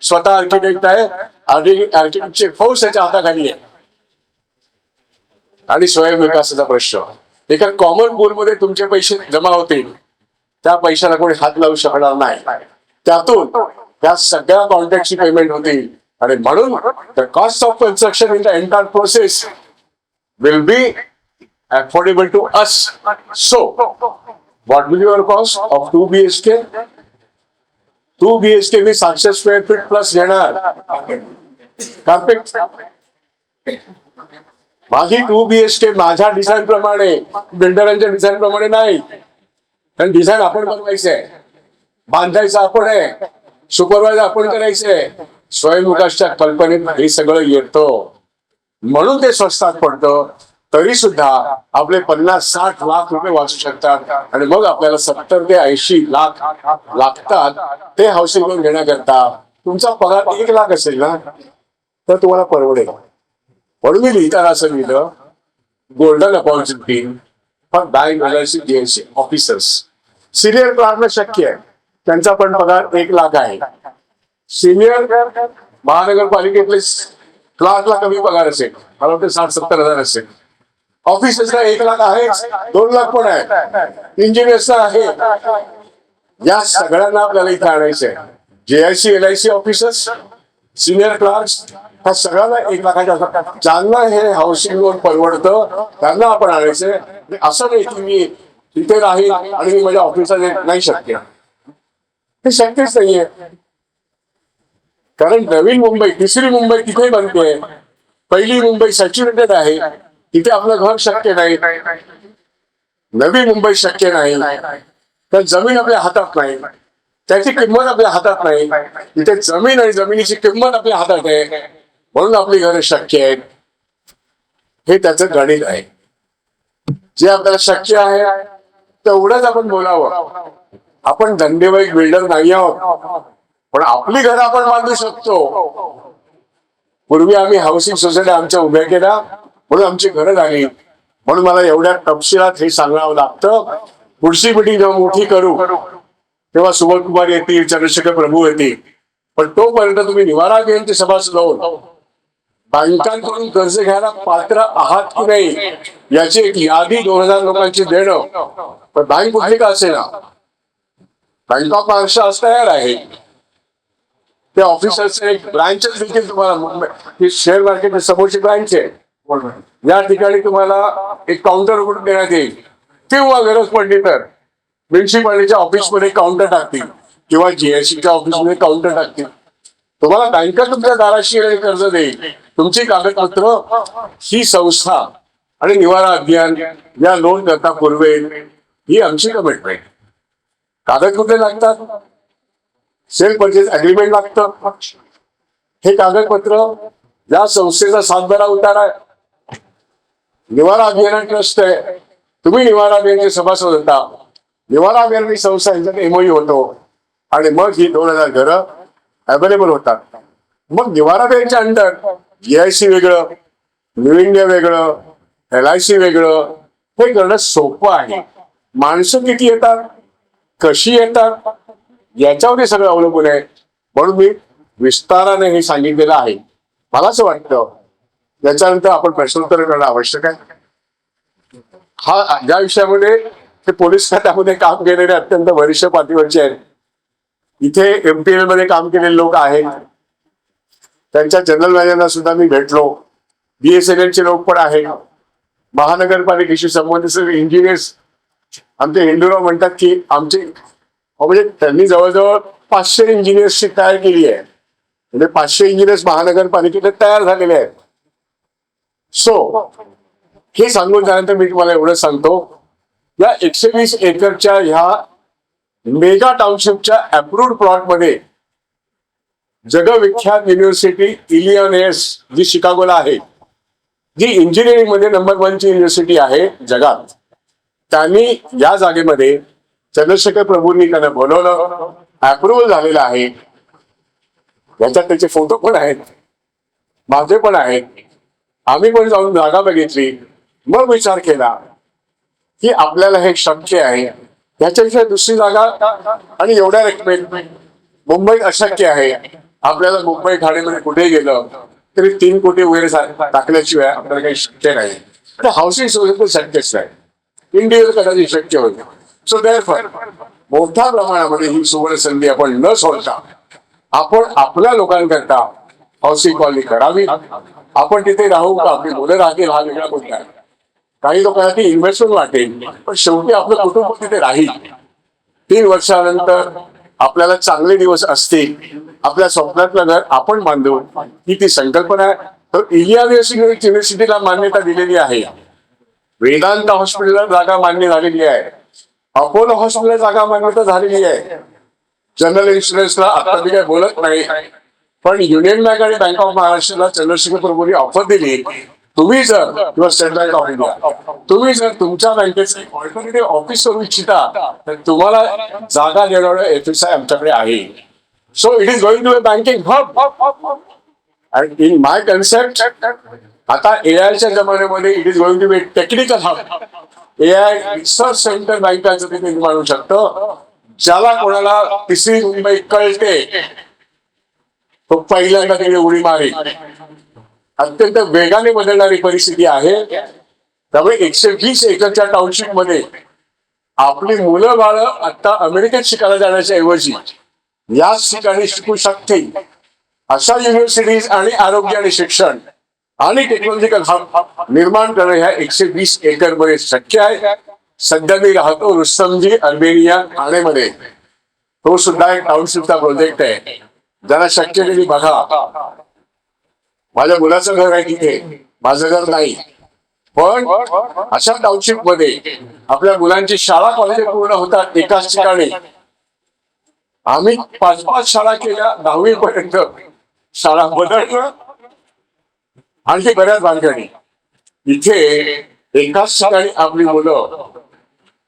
स्वतः आर्किटेक्ट आहे. आर्किटेक्टची फौज त्याच्या हाताखाली आहे. आणि स्वयं विकासाचा प्रश्न, एका कॉमन पूलमध्ये तुमचे पैसे जमा होतील. त्या पैशाला कोणी हात लावू शकणार नाही. त्यातून त्या सगळ्या कॉन्ट्रॅक्टची पेमेंट होतील. आणि म्हणून the cost of construction in the entire process will be affordable to us. So what will your cost of 2 BHK? 2 BHK मी 700 स्क्वेअर फीट प्लस घेणार. माझी 2 BHK माझ्या डिझाईन प्रमाणे, बिल्डरांच्या डिझाईन प्रमाणे नाही. कारण डिझाईन आपण बनवायचंय, बांधायचं आपण आहे, सुपरवायझर आपण करायचंय. स्वयंविकासच्या कल्पनेत हे सगळं येतं. म्हणून ते स्वस्तात पडतं. तरी सुद्धा आपले 50-60 लाख रुपये वाचू शकतात. आणि मग आपल्याला 70 ते 80 लाख लागतात ते हाऊसिंग लोन घेण्याकरता. तुमचा पगार 1 लाख असेल ना तर तुम्हाला परवडेल. म्हणून मी लिहिताना असं लिहिलं, golden opportunity for bank LIC GIC officers. Senior क्लार्कला शक्य आहे, त्यांचा पण पगार 1 लाख आहे. सिनियर महानगरपालिकेतले क्लार्कला कमी पगार असेल, मला वाटतं 60-70 हजार असेल. ऑफिसर्सला 1 लाख आहे, 2 लाख पण आहे, इंजिनियर्सला आहे. या सगळ्यांना आपल्याला इथे आणायचं आहे. GIC LIC officers, senior Clarks, ह्या सगळ्यांना 1 लाखाच्या ज्यांना हे हाऊसिंग लोन परवडतं त्यांना आपण आणायचंय. असं नाही की मी तिथे राहील आणि मी माझ्या ऑफिसला नाही, शक्य, हे शक्यच नाहीये. कारण नवीन मुंबई, तिसरी मुंबई तिथे बनते. पहिली मुंबई सॅच्युरेटेड आहे, तिथे आपलं घर शक्य नाही. नवी मुंबई शक्य नाही, तर जमीन आपल्या हातात नाही, त्याची किंमत आपल्या हातात नाही. तिथे जमीन आणि जमिनीची किंमत आपल्या हातात आहे, म्हणून आपली घरं शक्य आहेत. हे त्याचं गणित आहे. जे आपल्याला शक्य आहे तेवढंच आपण बोलावं. आपण धंदेवाईक बिल्डर नाही आहोत, पण आपली घरं आपण बांधू शकतो. पूर्वी आम्ही हाऊसिंग सोसायटी आमच्या उभ्या केल्या, म्हणून आमची घरं झाली. म्हणून मला एवढ्या तपशिलात हे सांगावं लागतं. पुढची पिढी जेव्हा मोठी करू तेव्हा सुबोध कुमार येतील, चंद्रशेखर प्रभू येतील, पण तोपर्यंत तुम्ही निवारा बँकेचे सभासद होऊन बँकांकडून कर्ज घ्यायला पात्र आहात की नाही याची एक यादी 2000 लोकांची देणं. पण बँक कुठली का असेल ना, बँक ऑफ महाराष्ट्र आज तयार आहे. त्या ऑफिसरचे एक ब्रांचेस देखील तुम्हाला मुंबई शेअर मार्केट समोरची ब्रांच आहे, या ठिकाणी तुम्हाला एक काउंटर उघडून देण्यात येईल. किंवा गरज पडली तर म्युन्सिपालिटीच्या ऑफिसमध्ये काउंटर टाकतील किंवा GICच्या ऑफिसमध्ये काउंटर टाकतील. तुम्हाला बँका तुमच्या दाराशी कर्ज देईल. तुमची कागदपत्र ही संस्था आणि निवारा अभियान या लोन करता पुरवेल, ही आमची कमिटमेंट. कागदपत्रे लागतात, सेल परचेस अग्रीमेंट लागतं. हे कागदपत्र या संस्थेचा 7/12 उतारा आहे, निवारा अभियान ट्रस्ट आहे. तुम्ही निवारा अभियानचे सभासद होता, निवारा अभियान संस्था यांच्यात MOU होतो आणि मग ही 2000 घरं अवेलेबल होतात. मग निवारा अभियानच्या अंडर GIC वेगळं, न्यू इंडिया वेगळं, LIC वेगळं, हे करणं सोपं आहे. माणसं किती येतात, कशी येतात, याच्यावर सगळं अवलंबून आहे. म्हणून मी विस्ताराने हे सांगितलेलं आहे. मला असं वाटतं याच्यानंतर आपण प्रश्नोत्तर करणं आवश्यक आहे. हा ज्या विषयामध्ये ते पोलीस खात्यामध्ये काम केलेले अत्यंत वरिष्ठ पातळीवरचे आहेत, इथे MPL मध्ये काम केलेले लोक आहेत, त्यांच्या जनरल मॅनेजरना सुद्धा मी भेटलो. BSNL चे लोक पण आहेत, महानगरपालिकेशी संबंधित इंजिनियर्स आमचे हिंदूराव म्हणतात की आमचे, म्हणजे त्यांनी जवळजवळ 500 इंजिनियर्सची तयार केली आहे. म्हणजे 500 इंजिनियर्स महानगरपालिकेत तयार झालेले आहेत. सो हे सांगून झाल्यानंतर मी तुम्हाला एवढं सांगतो, या 120 एकरच्या ह्या मेगा टाउनशिपच्या अप्रूव्ड प्लॉट मध्ये जगविख्यात युनिव्हर्सिटी इलिनॉयस जी शिकागोला आहे, जी इंजिनिअरिंग मध्ये नंबर 1 ची युनिव्हर्सिटी आहे जगात, त्यांनी या जागेमध्ये चंद्रशेखर प्रभूंनी त्यांना बोलवलं, अप्रुव्हल झालेलं आहे. याच्यात त्याचे फोटो पण आहेत, माझे पण आहेत. आम्ही पण जाऊन जागा बघितली, मग विचार केला की आपल्याला हे शक्य आहे. याच्याविषयी दुसरी जागा आणि एवढ्या रकमेत मुंबईत अशक्य आहे. आपल्याला मुंबई ठाण्यामध्ये कुठे गेलं तरी 3 कोटी वगैरे टाकल्याशिवाय आपल्याला काही शक्य नाही. हाऊसिंग सोसायटी शक्यच नाही, इंडिव्हिज्युअल कदाचित शक्य होतं. सो देअरफॉर मोठ्या प्रमाणामध्ये ही सुवर्ण संधी आपण न सोडता आपण आपल्या लोकांकरता हाऊसिंग कॉलनी करावी. आपण तिथे राहू का आपली मुलं राहतील हा वेगळा मुद्दा आहे. काही लोकांना ती इन्व्हेस्टमेंट वाटेल, पण शेवटी आपलं कुटुंब तिथे राहील. 3 वर्षानंतर आपल्याला चांगले दिवस असतील, आपल्या स्वप्नातलं घर आपण बांधू, ही ती संकल्पना आहे. तर इलिनॉयस युनिव्हर्सिटीला मान्यता दिलेली आहे, वेदांत हॉस्पिटलला जागा मान्य झालेली आहे, अपोलो हॉस्पिटलला जागा मान्यता झालेली आहे. जनरल इन्शुरन्सला आता मी काही बोलत नाही, पण युनियन बँक आणि बँक ऑफ महाराष्ट्राला चंद्रशेखर प्रभूंनी ऑफर दिली, तुम्ही जर किंवा स्टेट बँक ऑफ इंडिया तुम्ही जर तुमच्या बँकेचे ऑल्टरनेटिव्ह ऑफिस करू इच्छिता तर तुम्हाला जागा देणारं FSI आमच्याकडे आहे. So it is going to a banking hub. And in my concept, आता एआयच्या जमान्यामध्ये it is going to be technical hub. AI research centre बँकांचं तिथे निर्माण होऊ शकतं. ज्याला कोणाला तिसरी मुंबई कळते तो पहिल्यांदा तिथे उडी मारेल. अत्यंत वेगाने बदलणारी परिस्थिती आहे. त्यामुळे 120 एकरच्या टाउनशिप मध्ये आपली मुलं बाळं आता अमेरिकेत शिकायला जाण्याच्या ऐवजी याच ठिकाणी शिकू शकतील अशा युनिव्हर्सिटीज आणि आरोग्य आणि शिक्षण आणि टेक्नॉलॉजिकल हब निर्माण करणं ह्या 120 एकर मध्ये शक्य आहे. सध्या मी राहतो रुस्तमजी अर्बेनिया ठाणेमध्ये. तो सुद्धा एक टाउनशिपचा प्रोजेक्ट आहे. ज्यांना शक्य केली बघा. माझ्या मुलाचं घर आहे तिथे, माझं घर नाही. पण अशा टाउनशिप मध्ये आपल्या मुलांची शाळा कॉलेज पूर्ण होतात एकाच ठिकाणी. आम्ही 5-5 शाळा केल्या 10वी पर्यंत. शाळा बदलणं आणखी बऱ्याच भानगडी. इथे एकाच ठिकाणी आपली मुलं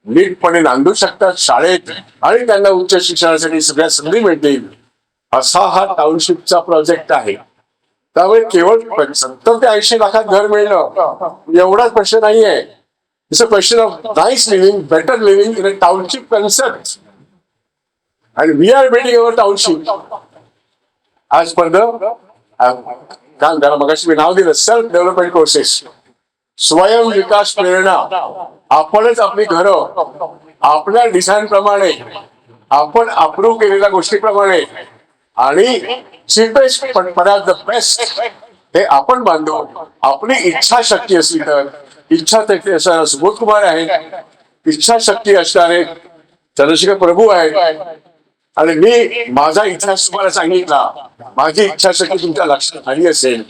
नीटपणे नांदू शकतात शाळेत आणि त्यांना उच्च शिक्षणासाठी सगळ्या संधी मिळतील असा हा टाउनशिपचा प्रोजेक्ट आहे. त्यामुळे केवळ 70 ते 80 लाखात घर मिळणं एवढाच प्रश्न नाहीये. It's a question of nice living, better living in a township concept. आणि we are building our township आज मगाशी मी नाव दिलं सेल्फ डेव्हलपमेंट कोर्सेस. स्वयं विकास प्रेरणा. आपणच आपली घरं आपल्या डिझाईन प्रमाणे, आपण अप्रूव्ह केलेल्या गोष्टीप्रमाणे आणि चीपेस्ट पण द बेस्ट हे आपण बांधू. आपली इच्छाशक्ती असली तर, इच्छाशक्ती असणारा सुबोध कुमार आहे, इच्छाशक्ती असणारे चंद्रशेखर प्रभू आहेत. आणि मी माझा इतिहास तुम्हाला सांगितला. माझी इच्छाशक्ती तुमच्या लक्षात आली असेल.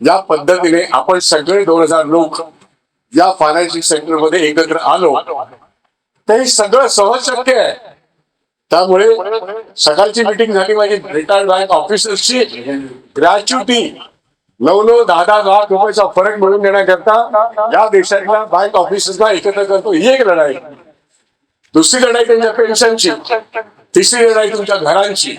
ज्या पद्धतीने आपण सगळे 2000 लोक या फायनान्शियल सेक्टर मध्ये एकत्र आलो ते सगळं सहज शक्य आहे. त्यामुळे सकाळची मीटिंग झाली माझी रिटायर्ड बँक ऑफिसर्सची. ग्रॅच्युटी 9-9, 10-10 लाख रुपयाचा फरक मिळवून देण्याकरता या देशातल्या बँक ऑफिसर्सना एकत्र करतो. ही एक लढाई. दुसरी लढाई त्यांच्या पेन्शनची. तिसरी लढाई तुमच्या घरांची.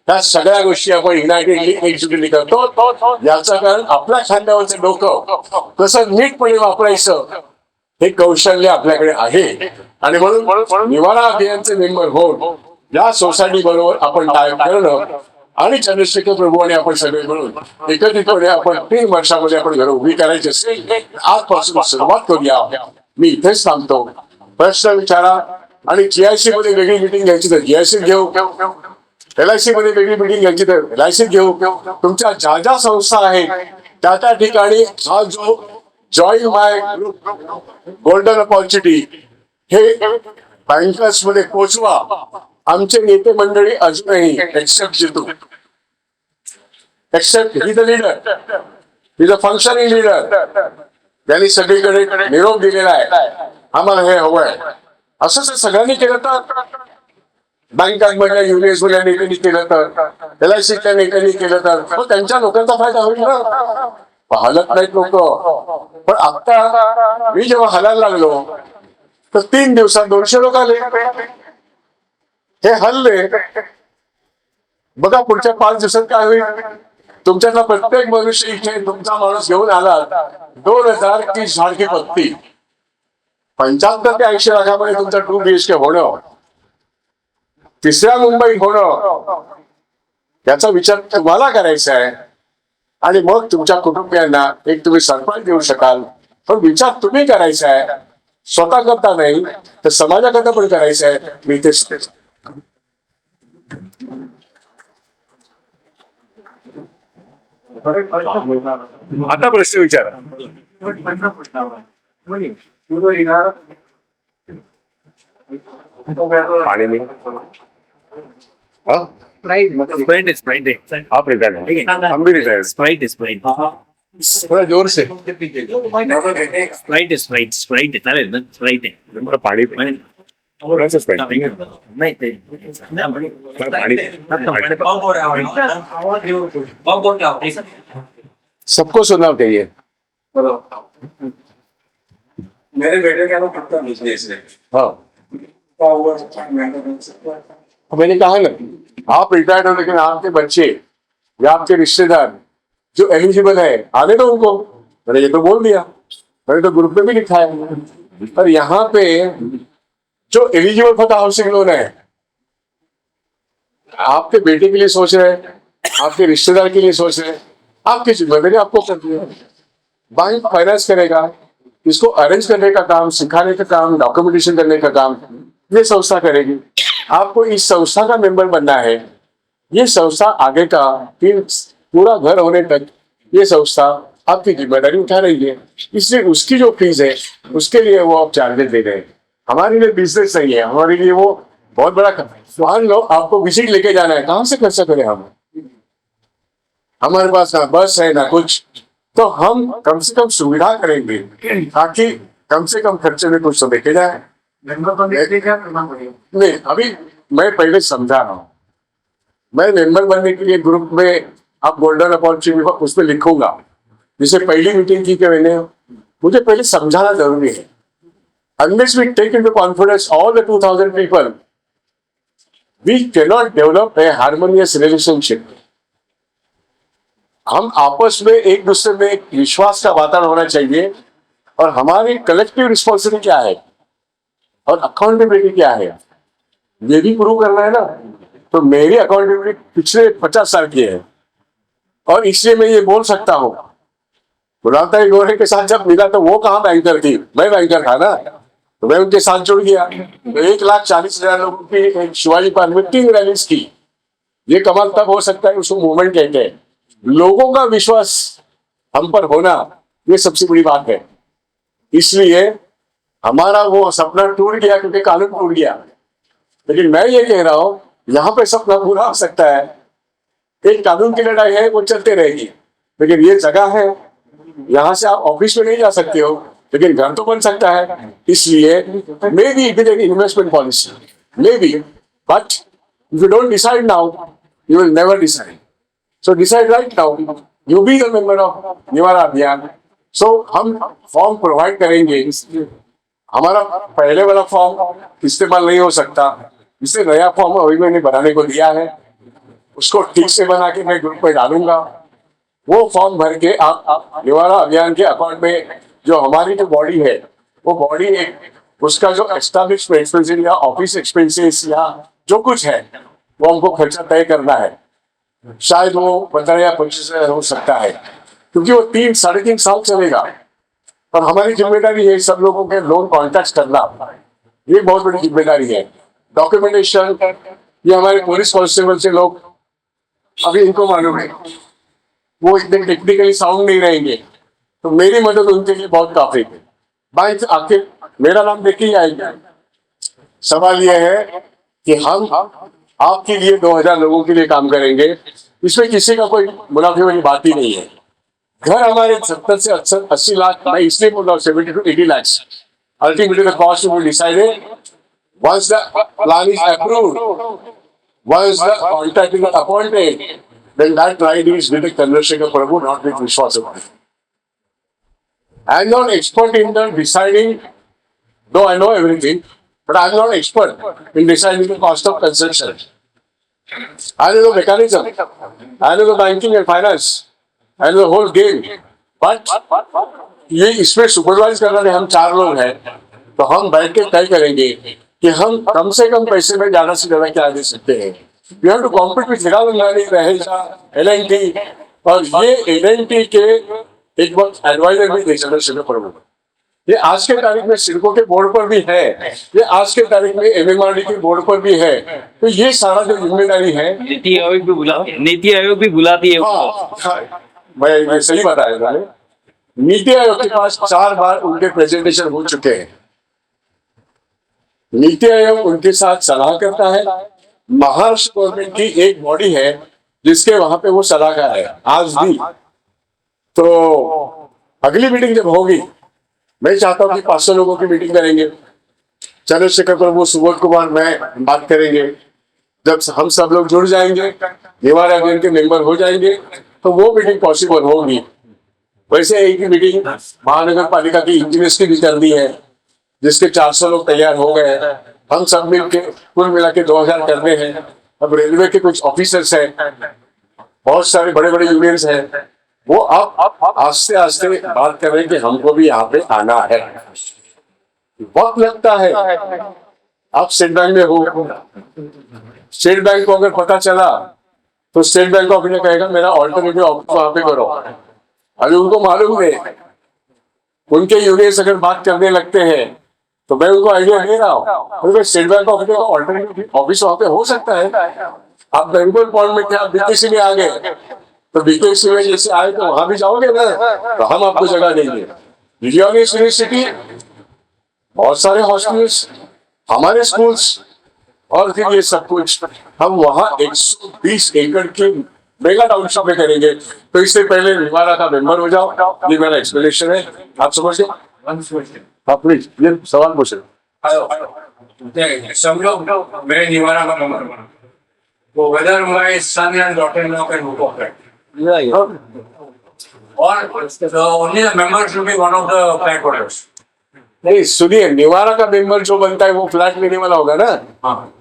त्या सगळ्या गोष्टी आपण युनायटेडली एकजुटीने करतो. याचं कारण आपल्या खांद्यावरचं डोकं कसं नीटपणे वापरायचं हे कौशल्य आपल्याकडे आहे. आणि म्हणून निवारा अभियानचे मेंबर होऊन या सोसायटी बरोबर आपण कायम करणं आणि चंद्रशेखर प्रभू आणि आपण सगळे मिळून एकत्रितपणे आपण 3 वर्षामध्ये आपण घरं उभी करायची असेल आजपासून सुरुवात करूया. मी इथेच थांबतो. प्रश्न विचारा. आणि जीआयसी मध्ये वेगळी मिटिंग घ्यायची तर जीआयसी घेऊ, LIC मध्ये वेगळी मिटिंग घ्यायची तर LIC घेऊ. तुमच्या ज्या ज्या संस्था आहेत त्या त्या ठिकाणी हा जो join my group golden opportunity हे बँकर्स मध्ये पोचवा. आमचे नेते मंडळी अजूनही except Jitu, except he the leader, he the functioning leader. त्यांनी सगळीकडे निरोप दिलेला आहे आम्हाला हे हवंय. असं जर सगळ्यांनी केलं तर, बँकांमधल्या युनियन्स मधल्या नेत्यांनी केलं तर, LICच्या नेत्यांनी केलं तर मग त्यांच्या लोकांचा फायदा होईल ना. हलत नाहीत लोक. पण आता मी जेव्हा हलायला लागलो तर 3 दिवसात 200 लोक आले. हे हल्ले बघा पुढच्या 5 दिवसात काय होईल. तुमच्यातला प्रत्येक मनुष्य इथे तुमचा माणूस घेऊन आला 2030 झाडकी पत्ती 75 ते 80 लाखामध्ये तुमचा 2 BHK होणं, तिसऱ्या मुंबई होणं याचा विचार तुम्हाला करायचा आहे. आणि मग तुमच्या कुटुंबियांना एक तुम्ही सरप्राईज देऊ शकाल. पण विचार तुम्ही करायचा आहे, स्वतः करता नाही तर समाजाकरता पण करायचं आहे. मी तेच आता प्रश्न विचारा. पाणी नाही. Sprite है, Sprite है। आप रिटायर हैं, हम भी रिटायर. Sprite है, Sprite। थोड़ा जोर से. Sprite है, Sprite, Sprite है, चालेल ना? Sprite है। थोड़ा पाणी थोडंसं Sprite. नाही ते पाणी. सबको सुनना चाहिए. मेरे बेटे का कितना बिजनेस है। हाँ मैंने कहा ना, आप रिटायर्ड हो लेकिन आपके बच्चे या आपके रिश्तेदार जो एलिजिबल है आने दो उनको. मैंने ये तो बोल दिया, मैंने तो ग्रुप में भी लिखा है। पर यहाँ पे जो eligible for the housing loan है, आपके बेटे के लिए सोच रहे हैं, आपके रिश्तेदार के लिए सोच रहे हैं, आपकी जिम्मेदारी आपको करनी है। बैंक फाइनेंस करेगा, इसको अरेंज करने का काम, सिखाने का काम, डॉक्यूमेंटेशन करने का काम ये संस्था करेगी। आपको इस संस्था का मेंबर बनना है। ये संस्था आगे का फिर पूरा घर होने तक ये संस्था आपकी जिम्मेदारी उठा रही है, इसलिए उसकी जो फीस है उसके लिए वो आप चार्जेस दे रहे हैं। हमारे लिए बिजनेस नहीं है, हमारे लिए वो बहुत बड़ा मान लो आपको विजिट लेके जाना है, कहाँ से खर्चा करें हम? हमारे पास ना बस है ना कुछ, तो हम कम से कम सुविधा करेंगे ताकि कम से कम खर्चे में कुछ तो देखे जाए। नहीं, अभी मैं पहले समझा रहा हूँ। मैं मेंबर बनने के लिए ग्रुप में आप गोल्डन अपॉर्चुनिटी उसमें लिखूंगा, जिसे पहली मीटिंग की कि मैंने, मुझे पहले समझाना जरूरी है। Unless we take into confidence all the 2000 people, we cannot develop a harmonious relationship. हम आपस में एक दूसरे में एक विश्वास का वातावरण होना चाहिए, और हमारी कलेक्टिव रिस्पॉन्सिबिलिटी क्या है और अकाउंटेबिलिटी क्या है ये भी प्रूव करना है ना। तो मेरी अकाउंटेबिलिटी पिछले 50 साल की है, और इसलिए मैं ये बोल सकता हूँ। गुलाबताई गोरे के साथ जब मिला तो वो कहाँ बैंकर थी, मैं बैंकर था ना, तो मैं उनके साथ जुड़ गया। तो 1,40,000 लोगों की एक शिवाजी पार्क में 3 रैलीज की। ये कमाल तब हो सकता है, उसको मूवमेंट कहते हैं। लोगों का विश्वास हम पर होना ये सबसे बड़ी बात है। इसलिए हमारा वो सपना टूट गया क्योंकि कानून टूट गया। लेकिन मैं ये कह रहा हूँ यहाँ पे सपना पूरा हो सकता है। एक कानून की लड़ाई है, वो चलते रहेगी, लेकिन ये जगह है, यहाँ से आप ऑफिस में नहीं जा सकते हो, लेकिन घर तो बन सकता है। इसलिए may be it is an investment policy, may be, but if you don't decide now you will never decide. So decide right now, you be the member of निवारा अभियान। सो हम फॉर्म प्रोवाइड करेंगे। हमारा पहले वाला फॉर्म इस्तेमाल नहीं हो सकता, इससे नया फॉर्म अभी मैंने बनाने को दिया है, उसको ठीक से बना के मैं ग्रुप में डालूंगा। वो फॉर्म भर के आप निवारा अभियान के अकाउंट में, जो हमारी जो बॉडी है वो बॉडी एक उसका जो एस्टैब्लिश्ड एक्सपेंसेस या ऑफिस एक्सपेंसेस या जो कुछ है वो हमको खर्चा तय करना है। शायद वो 15 या 25 हो सकता है, क्योंकि वो 3-3.5 साल चलेगा। और हमारी जिम्मेदारी है सब लोगों के लोन कॉन्टैक्ट करना, ये बहुत बड़ी जिम्मेदारी है। डॉक्यूमेंटेशन, ये हमारे पुलिस कांस्टेबल से लोग अभी इनको मालूम है, वो इतने टेक्निकली साउंड नहीं रहेंगे, तो मेरी मदद उनके लिए बहुत काफी है। भाई आखिर मेरा नाम देखे ही आएगा। सवाल यह है कि हम आपके लिए 2000 लोगों के लिए काम करेंगे, इसमें किसी का कोई मुनाफे वाली बात ही नहीं है। घर हमारे 70 से 80 लाख, मैं इसलिए बोल रहा हूँ 70 to 80 lakhs। Ultimately the cost will be decided once the plan is approved, once the contract is appointed, then that right is with the Chandrasekhar Prabhu, not with Vishwas Prabhu. I am not expert in the deciding, though I know everything, but I am not expert in deciding the cost of construction. I know the mechanism, I know the banking and finance, I know the whole game. But ये इसमें सुपरवाइज करने वाले हम 4 लोग हैं, तो हम बैठ के तय करेंगे कि हम कम से कम पैसे में ज्यादा से ज्यादा क्या दे सकते हैं। We have to compete with Hiranandani, रहेगा L&T, और ये L&T के एक वक्त एडवाइजर भी थे चंद्रशेखर प्रभु। ये आज के तारीख में सिडको के बोर्ड पर भी है, ये आज के तारीख में MMRD के बोर्ड पर भी है। तो ये सारा जो जिम्मेदारी है, नीति आयोग भी बुलाती है। हाँ, मैं सही बताया मैंने। नीति आयोग के पास 4 बार उनके प्रेजेंटेशन हो चुके हैं। नीति आयोग उनके साथ सलाह करता है। महाराष्ट्र गवर्नमेंट की एक बॉडी है जिसके वहां पे वो सलाहकार है आज भी। तो अगली मीटिंग जब होगी, मैं चाहता हूँ कि 500 लोगों की मीटिंग करेंगे। चंद्रशेखर प्रभु, सुबोध कुमार, मैं बात करेंगे। जब हम सब लोग जुड़ जाएंगे, निवारा अभियान के मेंबर हो जाएंगे, तो वो मीटिंग पॉसिबल होगी। वैसे एक ही मीटिंग महानगर पालिका की इंजीनियर्स की भी कर दी है, जिसके 400 लोग तैयार हो गए हैं। हम सब मिलके कुल मिला के 2000 करने हैं। अब रेलवे के कुछ ऑफिसर्स हैं, बहुत सारे बड़े बड़े यूनियंस हैं, वो अब आस्ते आस्ते बात कर रहे हैं कि हमको भी यहाँ पे आना है। वक्त लगता है। आप स्टेट बैंक में हो, स्टेट बैंक को अगर पता चला तो स्टेट बैंक ऑफ इंडिया कहेगा मेरा ऑल्टरनेटिव ऑफिस वहां पे करो। अभी उनको मालूम नहीं, उनके यूनियंस अगर बात करने लगते हैं तो मैं उनको आइडिया दे रहा हूँ, स्टेट बैंक ऑफ इंडिया का ऑल्टरनेटिव ऑफिस वहां पे हो सकता है। आप बैंकुल पॉइंट में थे, आप बीकेसी में आ गए, तो बीकेसी में जैसे आए तो वहां भी जाओगे ना, तो हम आपको जगह देंगे। यूनिवर्सिटी, बहुत सारे हॉस्पिटल्स, हमारे स्कूल्स, और फिर ये सब कुछ हम वहाँ 120 एकड़ की मेगा टाउनशिप में करेंगे। तो इससे पहले निवारा का मेंबर हो जाओ, ये मेरा एक्सप्लेनेशन है। आप समझ गए? हाँ प्लीज, ये सवाल पूछे। सब लोग मेरे निवारा का मेंबर बना, वो whether my son and daughter-in-law can move on. Or only the member should be one of the flat holders. नहीं सुनिए, निवारा का मेंबर जो बनता है वो फ्लैट लेने वाला होगा ना। हाँ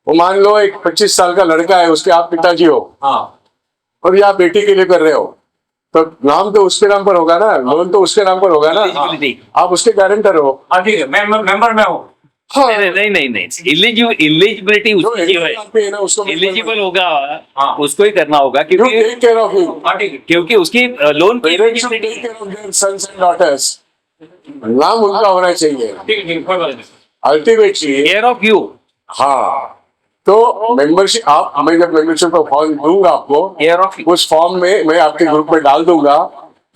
वो मान लो एक 25 साल का लड़का है, उसके आप पिताजी हो, हाँ और ये आप बेटी के लिए कर रहे हो, तो नाम तो उसके नाम पर होगा ना, लोन तो उसके नाम पर होगा ना, Eligibility. आप उसके गारंटर हो। हाँ ठीक है, मैं मेंबर में हूँ। हाँ, नहीं इलिजिबिलिटी जो उसकी जो है, eligible पे है ना, उसको एलिजिबल होगा हाँ। उसको ही करना होगा, You क्योंकि take care of him. हाँ ठीक है, क्योंकि उसकी लोन की Parents should take care of their sons and daughters. नाम उनका होना चाहिए ठीक है, कोई बात नहीं। अल्टीमेटली। केयर ऑफ यू, हाँ, तो मेंबरशिप आप, मैं जब मेंबरशिप का फॉर्म दूंगा आपको, केयर ऑफ यू। उस फॉर्म में मैं आपके ग्रुप में डाल दूंगा।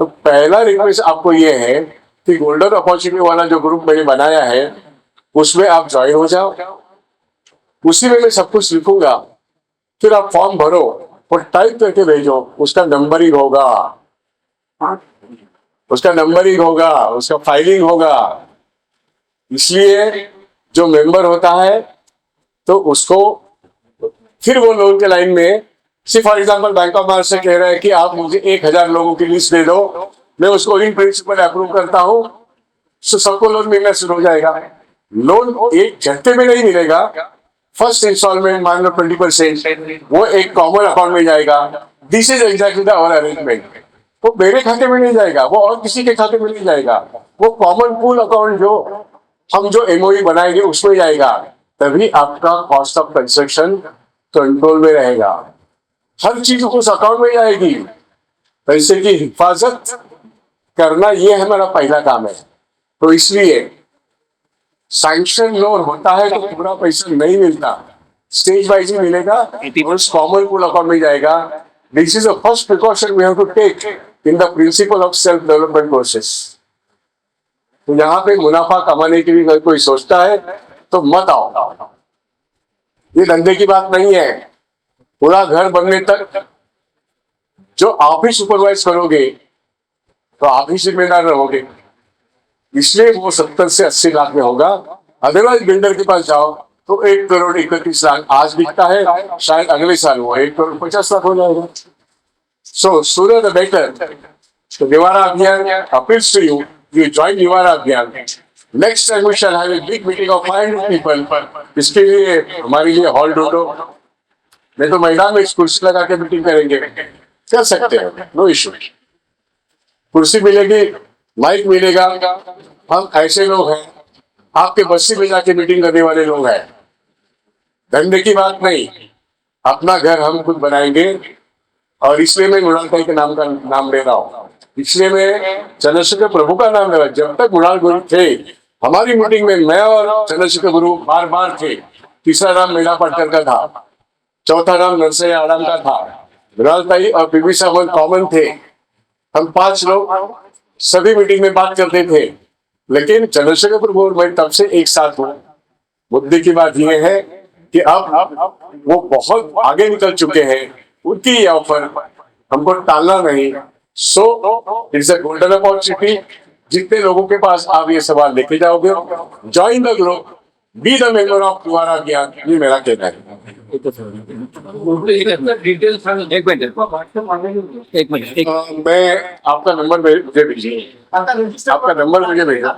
तो पहला रिक्वेस्ट आपको ये है कि गोल्डन अपॉर्चुनिटी वाला जो ग्रुप मैंने बनाया है उसमें आप ज्वाइन हो जाओ। उसी में मैं सब कुछ लिखूंगा, फिर आप फॉर्म भरो और टाइप करके भेजो। उसका नंबरिंग होगा, उसका नंबरिंग होगा, उसका फाइलिंग होगा। इसलिए जो मेंबर होता है तो उसको फिर वो लोन के लाइन में, for example bank of Maharashtra कह रहा है कि आप मुझे 1000 लोगों की लिस्ट दे दो, मैं उसको इन प्रिंसिपल अप्रूव करता हूँ, तो सबको लोन मिलना शुरू हो जाएगा। लोन एक झटके में नहीं मिलेगा। फर्स्ट इंस्टॉलमेंट मान लो 20%, वो एक कॉमन अकाउंट में जाएगा। This is exactly the our arrangement. वो मेरे खाते में नहीं जाएगा, वो और किसी के खाते में नहीं जाएगा, वो कॉमन पूल अकाउंट जो हम जो एमओयू बनाएंगे उसमें जाएगा। तभी आपका कॉस्ट ऑफ कंस्ट्रक्शन कंट्रोल में रहेगा। हर चीज उस अकाउंट में जाएगी। पैसे की हिफाजत करना ये हमारा पहला काम है। तो इसलिए सैंक्शन लोन होता है तो पूरा पैसा नहीं मिलता, स्टेज वाइज ही मिलेगा, उस कॉमन पूल अकाउंट में जाएगा। This is the first precaution we have to take in the principle of self development process. तो यहाँ पे मुनाफा कमाने की भी अगर कोई सोचता है तो मत आओ। ये धंधे की बात नहीं है। पूरा घर बनने तक जो आप ही सुपरवाइज करोगे तो आप ही जिम्मेदार रहोगे। इसलिए वो 70 से 80 लाख में होगा। अदरवाइज बिल्डर के पास जाओ तो 1 करोड़ 31 लाख आज दिखता है, शायद अगले साल वो 1 करोड़ 50 लाख हो जाएगा। So sooner the better. तो Nivara Abhiyan appeals to you, you join Nivara Abhiyan. Next time we shall have a big meeting of 500 people. इसके लिए हमारे लिए हॉल ढूंढो, नहीं तो मैदान में कुर्सी लगा के मीटिंग करेंगे, कर सकते हैं, नो इश्यू। कुर्सी मिलेगी, माइक मिलेगा। हम ऐसे लोग हैं, आपके बस्ती में जाके मीटिंग करने वाले लोग हैं। धंधे की बात नहीं, अपना घर हम खुद बनाएंगे। और इसलिए मैं मृणाल भाई के नाम का नाम ले रहा हूँ, इसलिए मैं चंद्रशेखर प्रभु का नाम ले रहा हूँ। जब तक मृणाल गुरु थे हमारी मीटिंग में, मैं और चंद्रशेखर गुरु बार बार थे। तीसरा नाम मीणा पाटकर का था, चौथा नाम नरसैया आराम का था, मृणाल भाई और पीवी सावंत कॉमन थे। हम 5 लोग सभी मीटिंग में बात करते थे। लेकिन चंद्रशेखर प्रभु और मैं तब से एक साथ हूँ। मुद्दे की बात यह है कि अब वो बहुत आगे निकल चुके हैं। उनकी ये ऑफर हमको टालना नहीं। So it's a golden opportunity. जितने लोगों के पास आप ये सवाल लेके जाओगे, join the group, be the member of निवारा अभियान, ये मेरा कहना है। एक मिनट मैं आपका नंबर मुझे भेजिए, आपका नंबर मुझे भेजा।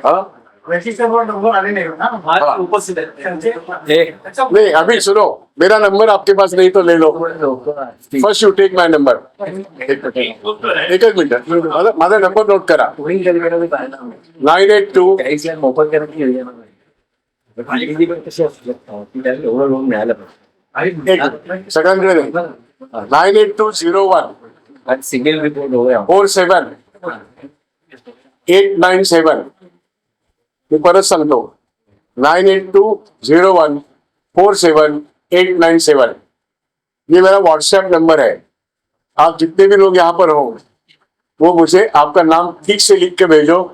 हाँ, आज उपस्थित आहेत. नहीं अभी सुनो, मेरा नंबर आपके पास नहीं तो ले लो. First you take my number. एकच मिनिट, माझा नंबर नोट करा. 982 मोफत करण्याची योजना एवढं लोन मिळालं सगळ्यांकडे 98201 सिंगल रिपोर्ट हो गया 47897. मी परत सांगतो 98201 ये मेरा व्हाट्सएप नंबर है. आप जितने भी लोग यहाँ पर हो वो मुझे आपका नाम ठीक से लिख के भेजो.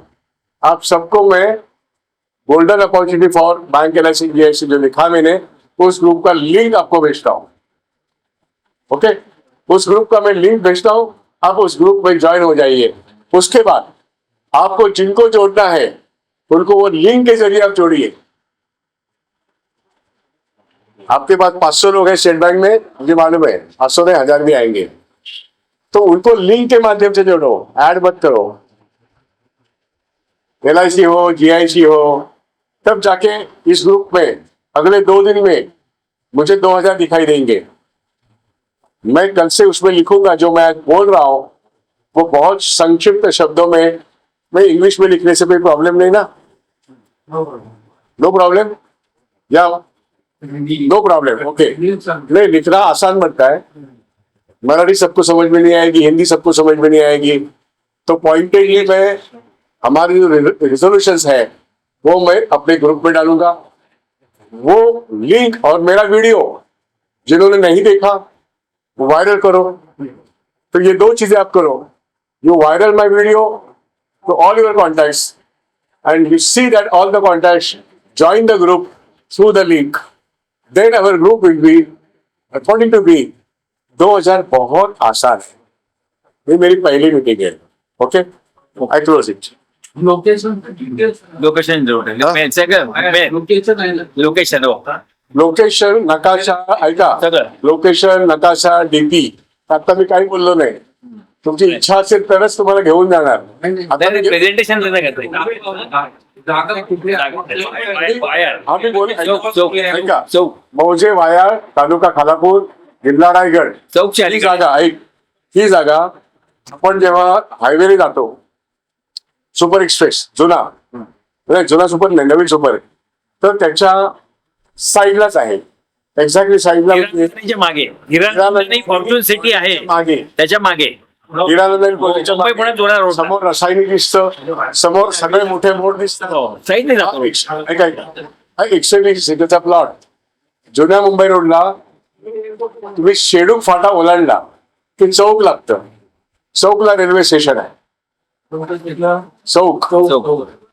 आप सबको मैं golden opportunity for bank LIC GIC जो लिखा मैंने उस ग्रुप का लिंक आपको भेजता हूँ. ओके, उस ग्रुप का मैं लिंक भेजता हूँ, आप उस ग्रुप में ज्वाइन हो जाइए. उसके बाद आपको जिनको जोड़ना है उनको वो लिंक के जरिए आप जोड़िए. आपके पास 500 लोग हैं स्टेट बैंक में, मुझे मालूम है 500 में 1000 भी आएंगे, तो उनको लिंक के माध्यम से जोड़ो, ऐड मत करो. LIC हो GIC हो, तब जाके इस ग्रुप में अगले 2 दिन में मुझे 2000 दिखाई देंगे. मैं कल से उसमें लिखूंगा जो मैं बोल रहा हूं वो बहुत संक्षिप्त शब्दों में. मैं इंग्लिश में लिखने से कोई प्रॉब्लम नहीं ना? नो प्रॉब्लम या नो प्रॉब्लम. ओके, नहीं लिखना आसान बनता है. मराठी सबको समझ में नहीं आएगी, हिंदी सबको समझ में नहीं आएगी, तो पॉइंटेडली मैं हमारी जो रिजोल्यूशंस है वो मैं अपने ग्रुप में डालूंगा. वो लिंक और मेरा वीडियो जिन्होंने नहीं देखा वो वायरल करो. तो ये 2 चीजें आप करो. You viral my video to all your contacts and you see that all the contacts join the group through the link. Then our group will be according to me 2000. बहुत आसान है. ये मेरी पहली मीटिंग है. Okay, I close it. Location location हो लोकेशन नकाशा ऐका, सगळं. लोकेशन नकाशा डीपी. आता मी काही बोललो नाही. तुमची इच्छा असेल तरच तुम्हाला घेऊन जाणार. आता मी- प्रेझेंटेशन हा मी बोल ऐका, चौक मौजे वायाळ तालुका खालापूर जिल्हा रायगड चौकची ही आली जागा ऐक. ही जागा आपण जेव्हा हायवेने जातो सुपर एक्सप्रेस जुना, नाही, जुना सुपर नाही, नवीन सुपर, तर त्याच्या साईडलाच आहे. एक्झॅक्टली साईडला हिरानंदानीच्या मागे हिरानंदानी फॉर्च्यून सिटी आहे मागे त्याच्या मागे हिरानंदानी कॉलेजच्या मुंबई पुणे जोडा रोड समोर रसायनिक दिसतं, समोर सगळे मोठे बोर्ड दिसतात. साईडने जातो ऐका ऐका, हा 120 सीटरचा प्लॉट जुन्या मुंबई रोडला. तुम्ही शेडूक फाटा ओलांडला की चौक लागतं. चौकला रेल्वे स्टेशन आहे. चौक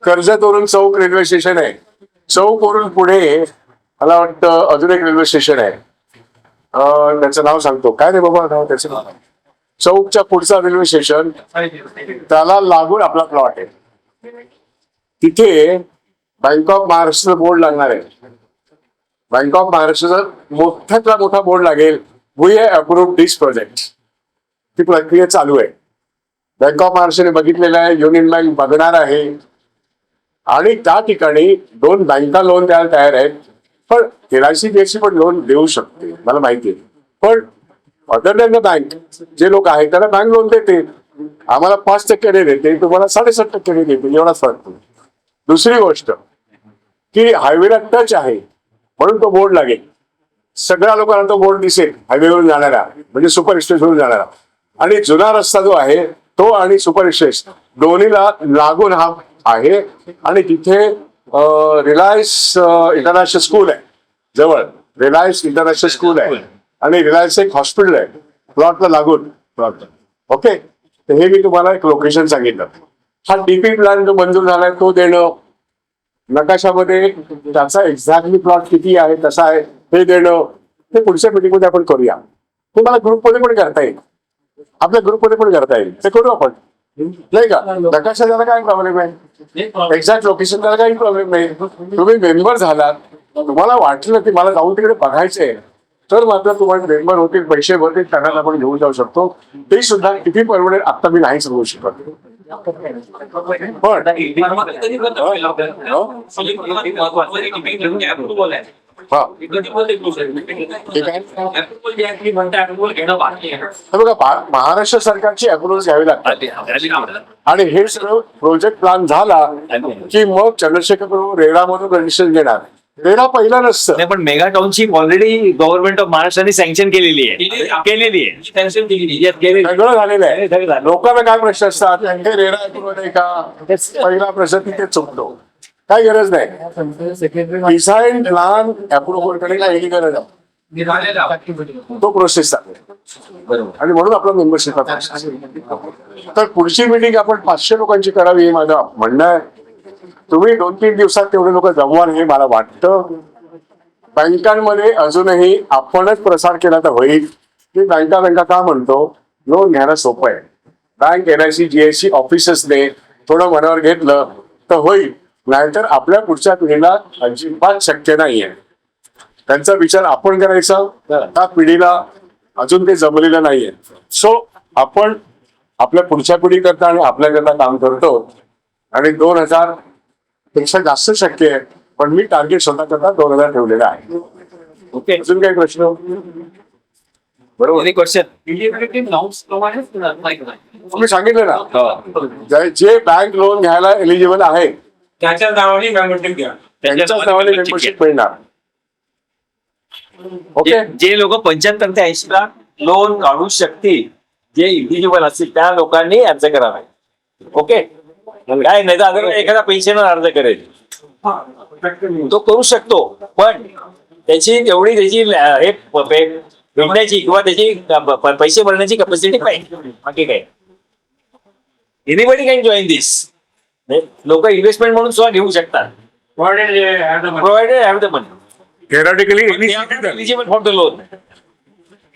कर्जतवरून चौक रेल्वे स्टेशन आहे. चौक वरून पुढे मला वाटतं अजून एक रेल्वे स्टेशन आहे. त्याचं नाव सांगतो, काय रे बाबा नाव त्याचं नाव. चौकच्या पुढचा रेल्वे स्टेशन त्याला लागून आपला प्लॉट आहे. तिथे बँक ऑफ महाराष्ट्राचा बोर्ड लागणार आहे. बँक ऑफ महाराष्ट्राचा मोठ्यातला मोठा बोर्ड लागेल. We have approved this project. ती प्रक्रिया चालू आहे. बँक ऑफ महाराष्ट्राने बघितलेलं आहे, युनियन बँक बघणार आहे आणि त्या ठिकाणी 2 बँका लोन द्यायला तयार आहेत. पण LIC GIC पण लोन देऊ शकते, मला माहिती आहे. पण अदर दॅन द बँक जे लोक आहेत त्यांना बँक लोन देते. आम्हाला 5% देते, तुम्हाला 7.5% देते, एवढाच फरक पडतो. दुसरी गोष्ट की हायवेला टच आहे म्हणून तो बोर्ड लागेल. सगळ्या लोकांना तो बोर्ड दिसेल हायवेवरून जाणारा, म्हणजे सुपर एक्सप्रेसवरून जाणारा. आणि जुना रस्ता जो आहे तो आणि सुपर एक्सप्रेस दोन्हीला लागून हा आहे. आणि तिथे रिलायन्स इंटरनॅशनल स्कूल आहे जवळ. रिलायन्स इंटरनॅशनल स्कूल आहे आणि रिलायन्स एक हॉस्पिटल आहे प्लॉटला लागून प्लॉट. ओके, तर हे मी तुम्हाला एक लोकेशन सांगितलं. हा डीपी प्लॅन जो मंजूर झालाय तो देणं, नकाशामध्ये त्याचा एक्झॅक्टली प्लॉट किती आहे कसा आहे हे देणं, ते पुढच्या मीटिंगमध्ये आपण करूया. ते मला ग्रुपमध्ये पण करता येईल, आपल्या ग्रुपमध्ये पण करता येईल, ते करू आपण, नाही का. नकाशा त्याला काय प्रॉब्लेम आहे, एक्झॅक्ट लोकेशन त्याला काही प्रॉब्लेम नाही. तुम्ही मेंबर झालात, तुम्हाला वाटलं की मला जाऊन तिकडे बघायचंय, तर मात्र तुम्हाला मेंबर होतील, पैसे भरतील, त्यांना आपण घेऊन जाऊ शकतो. ते सुद्धा किती परवडेल आता मी नाही सांगू शकत. पण हा ठीक आहे. हे बघा महाराष्ट्र सरकारची अप्रुव्हल घ्यावी लागतात आणि हे सगळं प्रोजेक्ट प्लॅन झाला की मग चंद्रशेखर प्रभू रेरामधून रजिस्ट्रेशन घेणार. रेरा पहिला नसतं. नाही, पण mega township already government of महाराष्ट्राने सँक्शन केलेली आहे. सगळं झालेलं आहे. लोकांना काय प्रश्न असतात, हे रेरा अप्रुव्हल आहे का, पहिला प्रश्न तिथे चुकतो. काय गरज नाही. डिझाईन प्लॅन अप्रुव्हल कडे काही गरज आहे. तो प्रोसेस आहे आणि म्हणून आपला मेंबरशिप. तर पुढची मीटिंग आपण 500 लोकांची करावी हे माझं म्हणणं आहे. तुम्ही 2-3 दिवसात तेवढे लोक जमवाल हे मला वाटतं. बँकांमध्ये अजूनही आपणच प्रसार केला तर होईल की बँका का म्हणतो लोन घ्यायला सोपं आहे. बँक NIC GST ऑफिसर्सने थोडं मनावर घेतलं तर होईल, नाहीतर आपल्या पुढच्या पिढीला अजिबात शक्य नाहीये. त्यांचा विचार आपण करायचा. त्या पिढीला अजून ते जमलेलं नाहीये. सो आपण आपल्या पुढच्या पिढी करता आणि आपल्याकरता काम करतो आणि 2000 पेक्षा जास्त शक्य आहे. पण मी टार्गेट स्वतः करता 2000 ठेवलेलं आहे. ओके, अजून काही प्रश्न? बरोबर. क्वेश्चन तुम्ही सांगितलं ना, जे बँक लोन घ्यायला एलिजिबल आहे त्याच्या नावाने मेंबरशिप घ्या. त्यांच्याच नावाने मेंबरशिप मिळणार. ओके. जे लोक 75 ते 80 लाख लोन काढू शकतील, जे इलिजिबल असतील त्या लोकांनी अर्ज करावा. ओके, काय नाही तर एखादा पेन्शनर अर्ज करेल तो करू शकतो, पण त्याची एवढी त्याची हे भेटण्याची किंवा त्याची पैसे भरण्याची कॅपॅसिटी पाहिजे. बाकी काय एनिबडी कॅन जॉईन दिस. लोक इन्व्हेस्टमेंट म्हणून सुद्धा घेऊ शकतात, provided have the money. Theoretically eligible for the loan.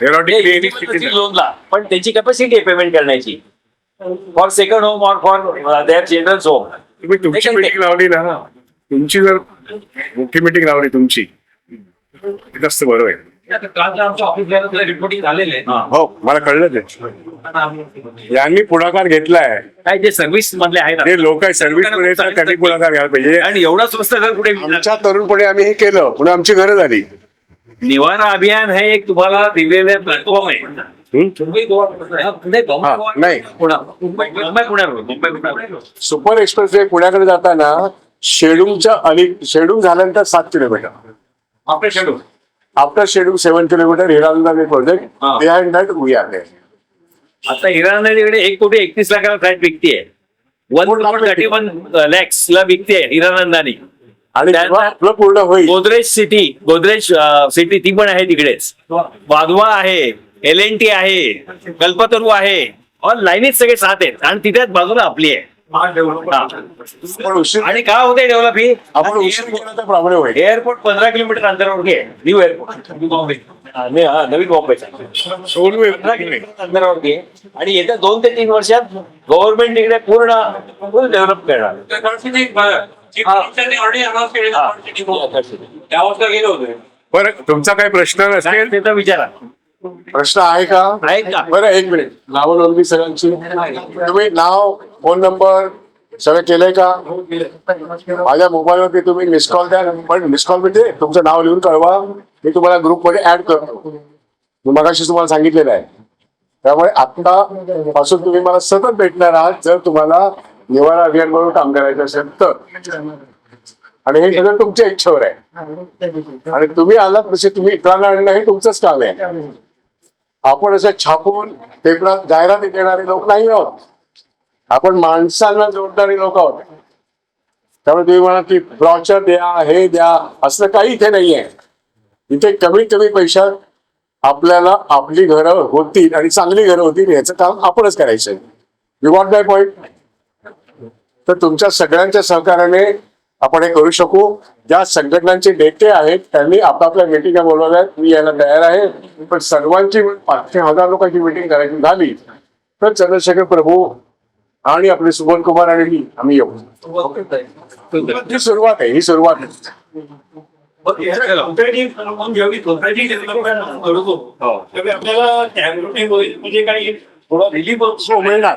Theoretically लोनला पण त्याची कॅपॅसिटी आहे पेमेंट करण्याची फॉर सेकंड होम और फॉर देअर चिल्ड्रन्स होम. तुम्ही तुमची मीटिंग लावली ना, तुमची जर मोठी मीटिंग लावली तुमची जास्त बरं आहे. रिपोर्टिंग झालेलं आहे. हो, मला कळलं ते. यांनी पुढाकार घेतलाय. काय जे सर्व्हिस मधले आहेत ते लोक सर्व्हिस मध्ये त्यांनी पुढाकार घ्यायला पाहिजे. आणि एवढा स्वस्त घर कुठे आमच्या तरुणपणे आम्ही हे केलं, पुढे आमची घरं झाली. निवारा अभियान हे एक तुम्हाला दिलेलं प्लॅटफॉर्म आहे. नाही, मुंबई सुपर एक्सप्रेस वे पुण्याकडे जाताना शेड्यूल झाल्यानंतर 7 किलोमीटर. आपले schedule after schedule 7 kilometre Hiranandani project. Behind that we are there. आता हिरानंदाकडे 1,31 लाखाला फ्लॅट विकतीये. 1.31 lakhs ला विकते हिरानंदानी. आणि जेव्हा आपलं पूर्ण होईल, गोदरेज सिटी ती पण आहे तिकडेच. वाधवा आहे, LNT आहे, कल्पतरू आहे, ऑल लाईनीच सगळे 7 आहेत आणि तिथेच बाजूला आपली आहे. पण उशीर आणि काय होते डेव्हलप ही आपण उशीर केला तर प्रॉब्लेम होईल. एअरपोर्ट 15 किलोमीटर अंतरावरती आहे. न्यू एअरपोर्ट नवीन बॉम्बेचा 15 किलोमीटर अंतरावरती आहे. आणि येत्या 2 ते 3 वर्षात गव्हर्नमेंट इकडे पूर्ण फुल डेव्हलप करणार. त्यावर गेलो होतो. बरं, तुमचा काही प्रश्न नसेल ते तर विचारा. प्रश्न आहे का? आहेत का? बरं, 1 मिनिट. नाव नोंदणी सगळ्यांची. तुम्ही नाव, फोन नंबर सगळं केलंय का? माझ्या मोबाईलवरती तुम्ही मिस कॉल द्या. पण मिस कॉल म्हणजे तुमचं नाव लिहून कळवा. मी तुम्हाला ग्रुपमध्ये ऍड करतो. मी मगाशी तुम्हाला सांगितलेलं आहे. त्यामुळे आता पासून तुम्ही मला सतत भेटणार आहात जर तुम्हाला निवारा अभियान म्हणून काम करायचं असेल तर. आणि हे सगळं तुमच्या इच्छेवर आहे. आणि तुम्ही आलात तसे तुम्ही इतरांना आणणं हे तुमचंच काम आहे. आपण असं छापून पेपरात जाहिराती देणारे लोक नाही आहोत. आपण माणसांना जोडणारे लोक आहोत. त्यामुळे तुम्ही म्हणा की ब्रॉचर द्या, हे द्या, असं काही इथे नाहीये. इथे कमीत कमी पैशात आपल्याला आपली घरं होतील आणि चांगली घरं होतील याचं काम आपणच करायचं. You got my point? तर तुमच्या सगळ्यांच्या सहकार्याने आपण हे करू शकू. ज्या संघटनांचे नेते आहेत त्यांनी आपापल्या मिटिंगा बोलवल्या. मी यायला तयार आहे. पण सर्वांची 500-1000 लोकांची मिटिंग करायची झाली तर चंद्रशेखर प्रभू आणि आपले सुमन कुमार आणि मी आम्ही येऊ. ही सुरुवात आहे. ही सुरुवात आहे. आपल्याला म्हणजे काही थोडं रिलीफ हो मिळणार.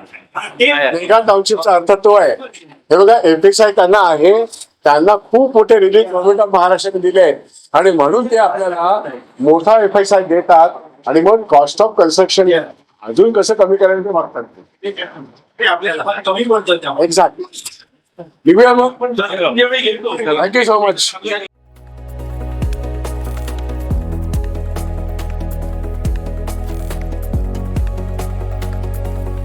मेगा टाउनशिपचा अर्थ तो आहे. हे बघा एफएसआय त्यांना आहे, त्यांना खूप मोठे रिलीफ गव्हर्नमेंट ऑफ महाराष्ट्राने दिले आहेत आणि म्हणून ते आपल्याला मोठा एफएसआय देतात आणि मग कॉस्ट ऑफ कन्स्ट्रक्शन अजून कसं कमी करायला ते मागतात. ते आपल्याला कमी पडतं त्यामुळे. एक्झॅक्ट. निघूया मग. जेवढे घेतो थँक्यू सो मच.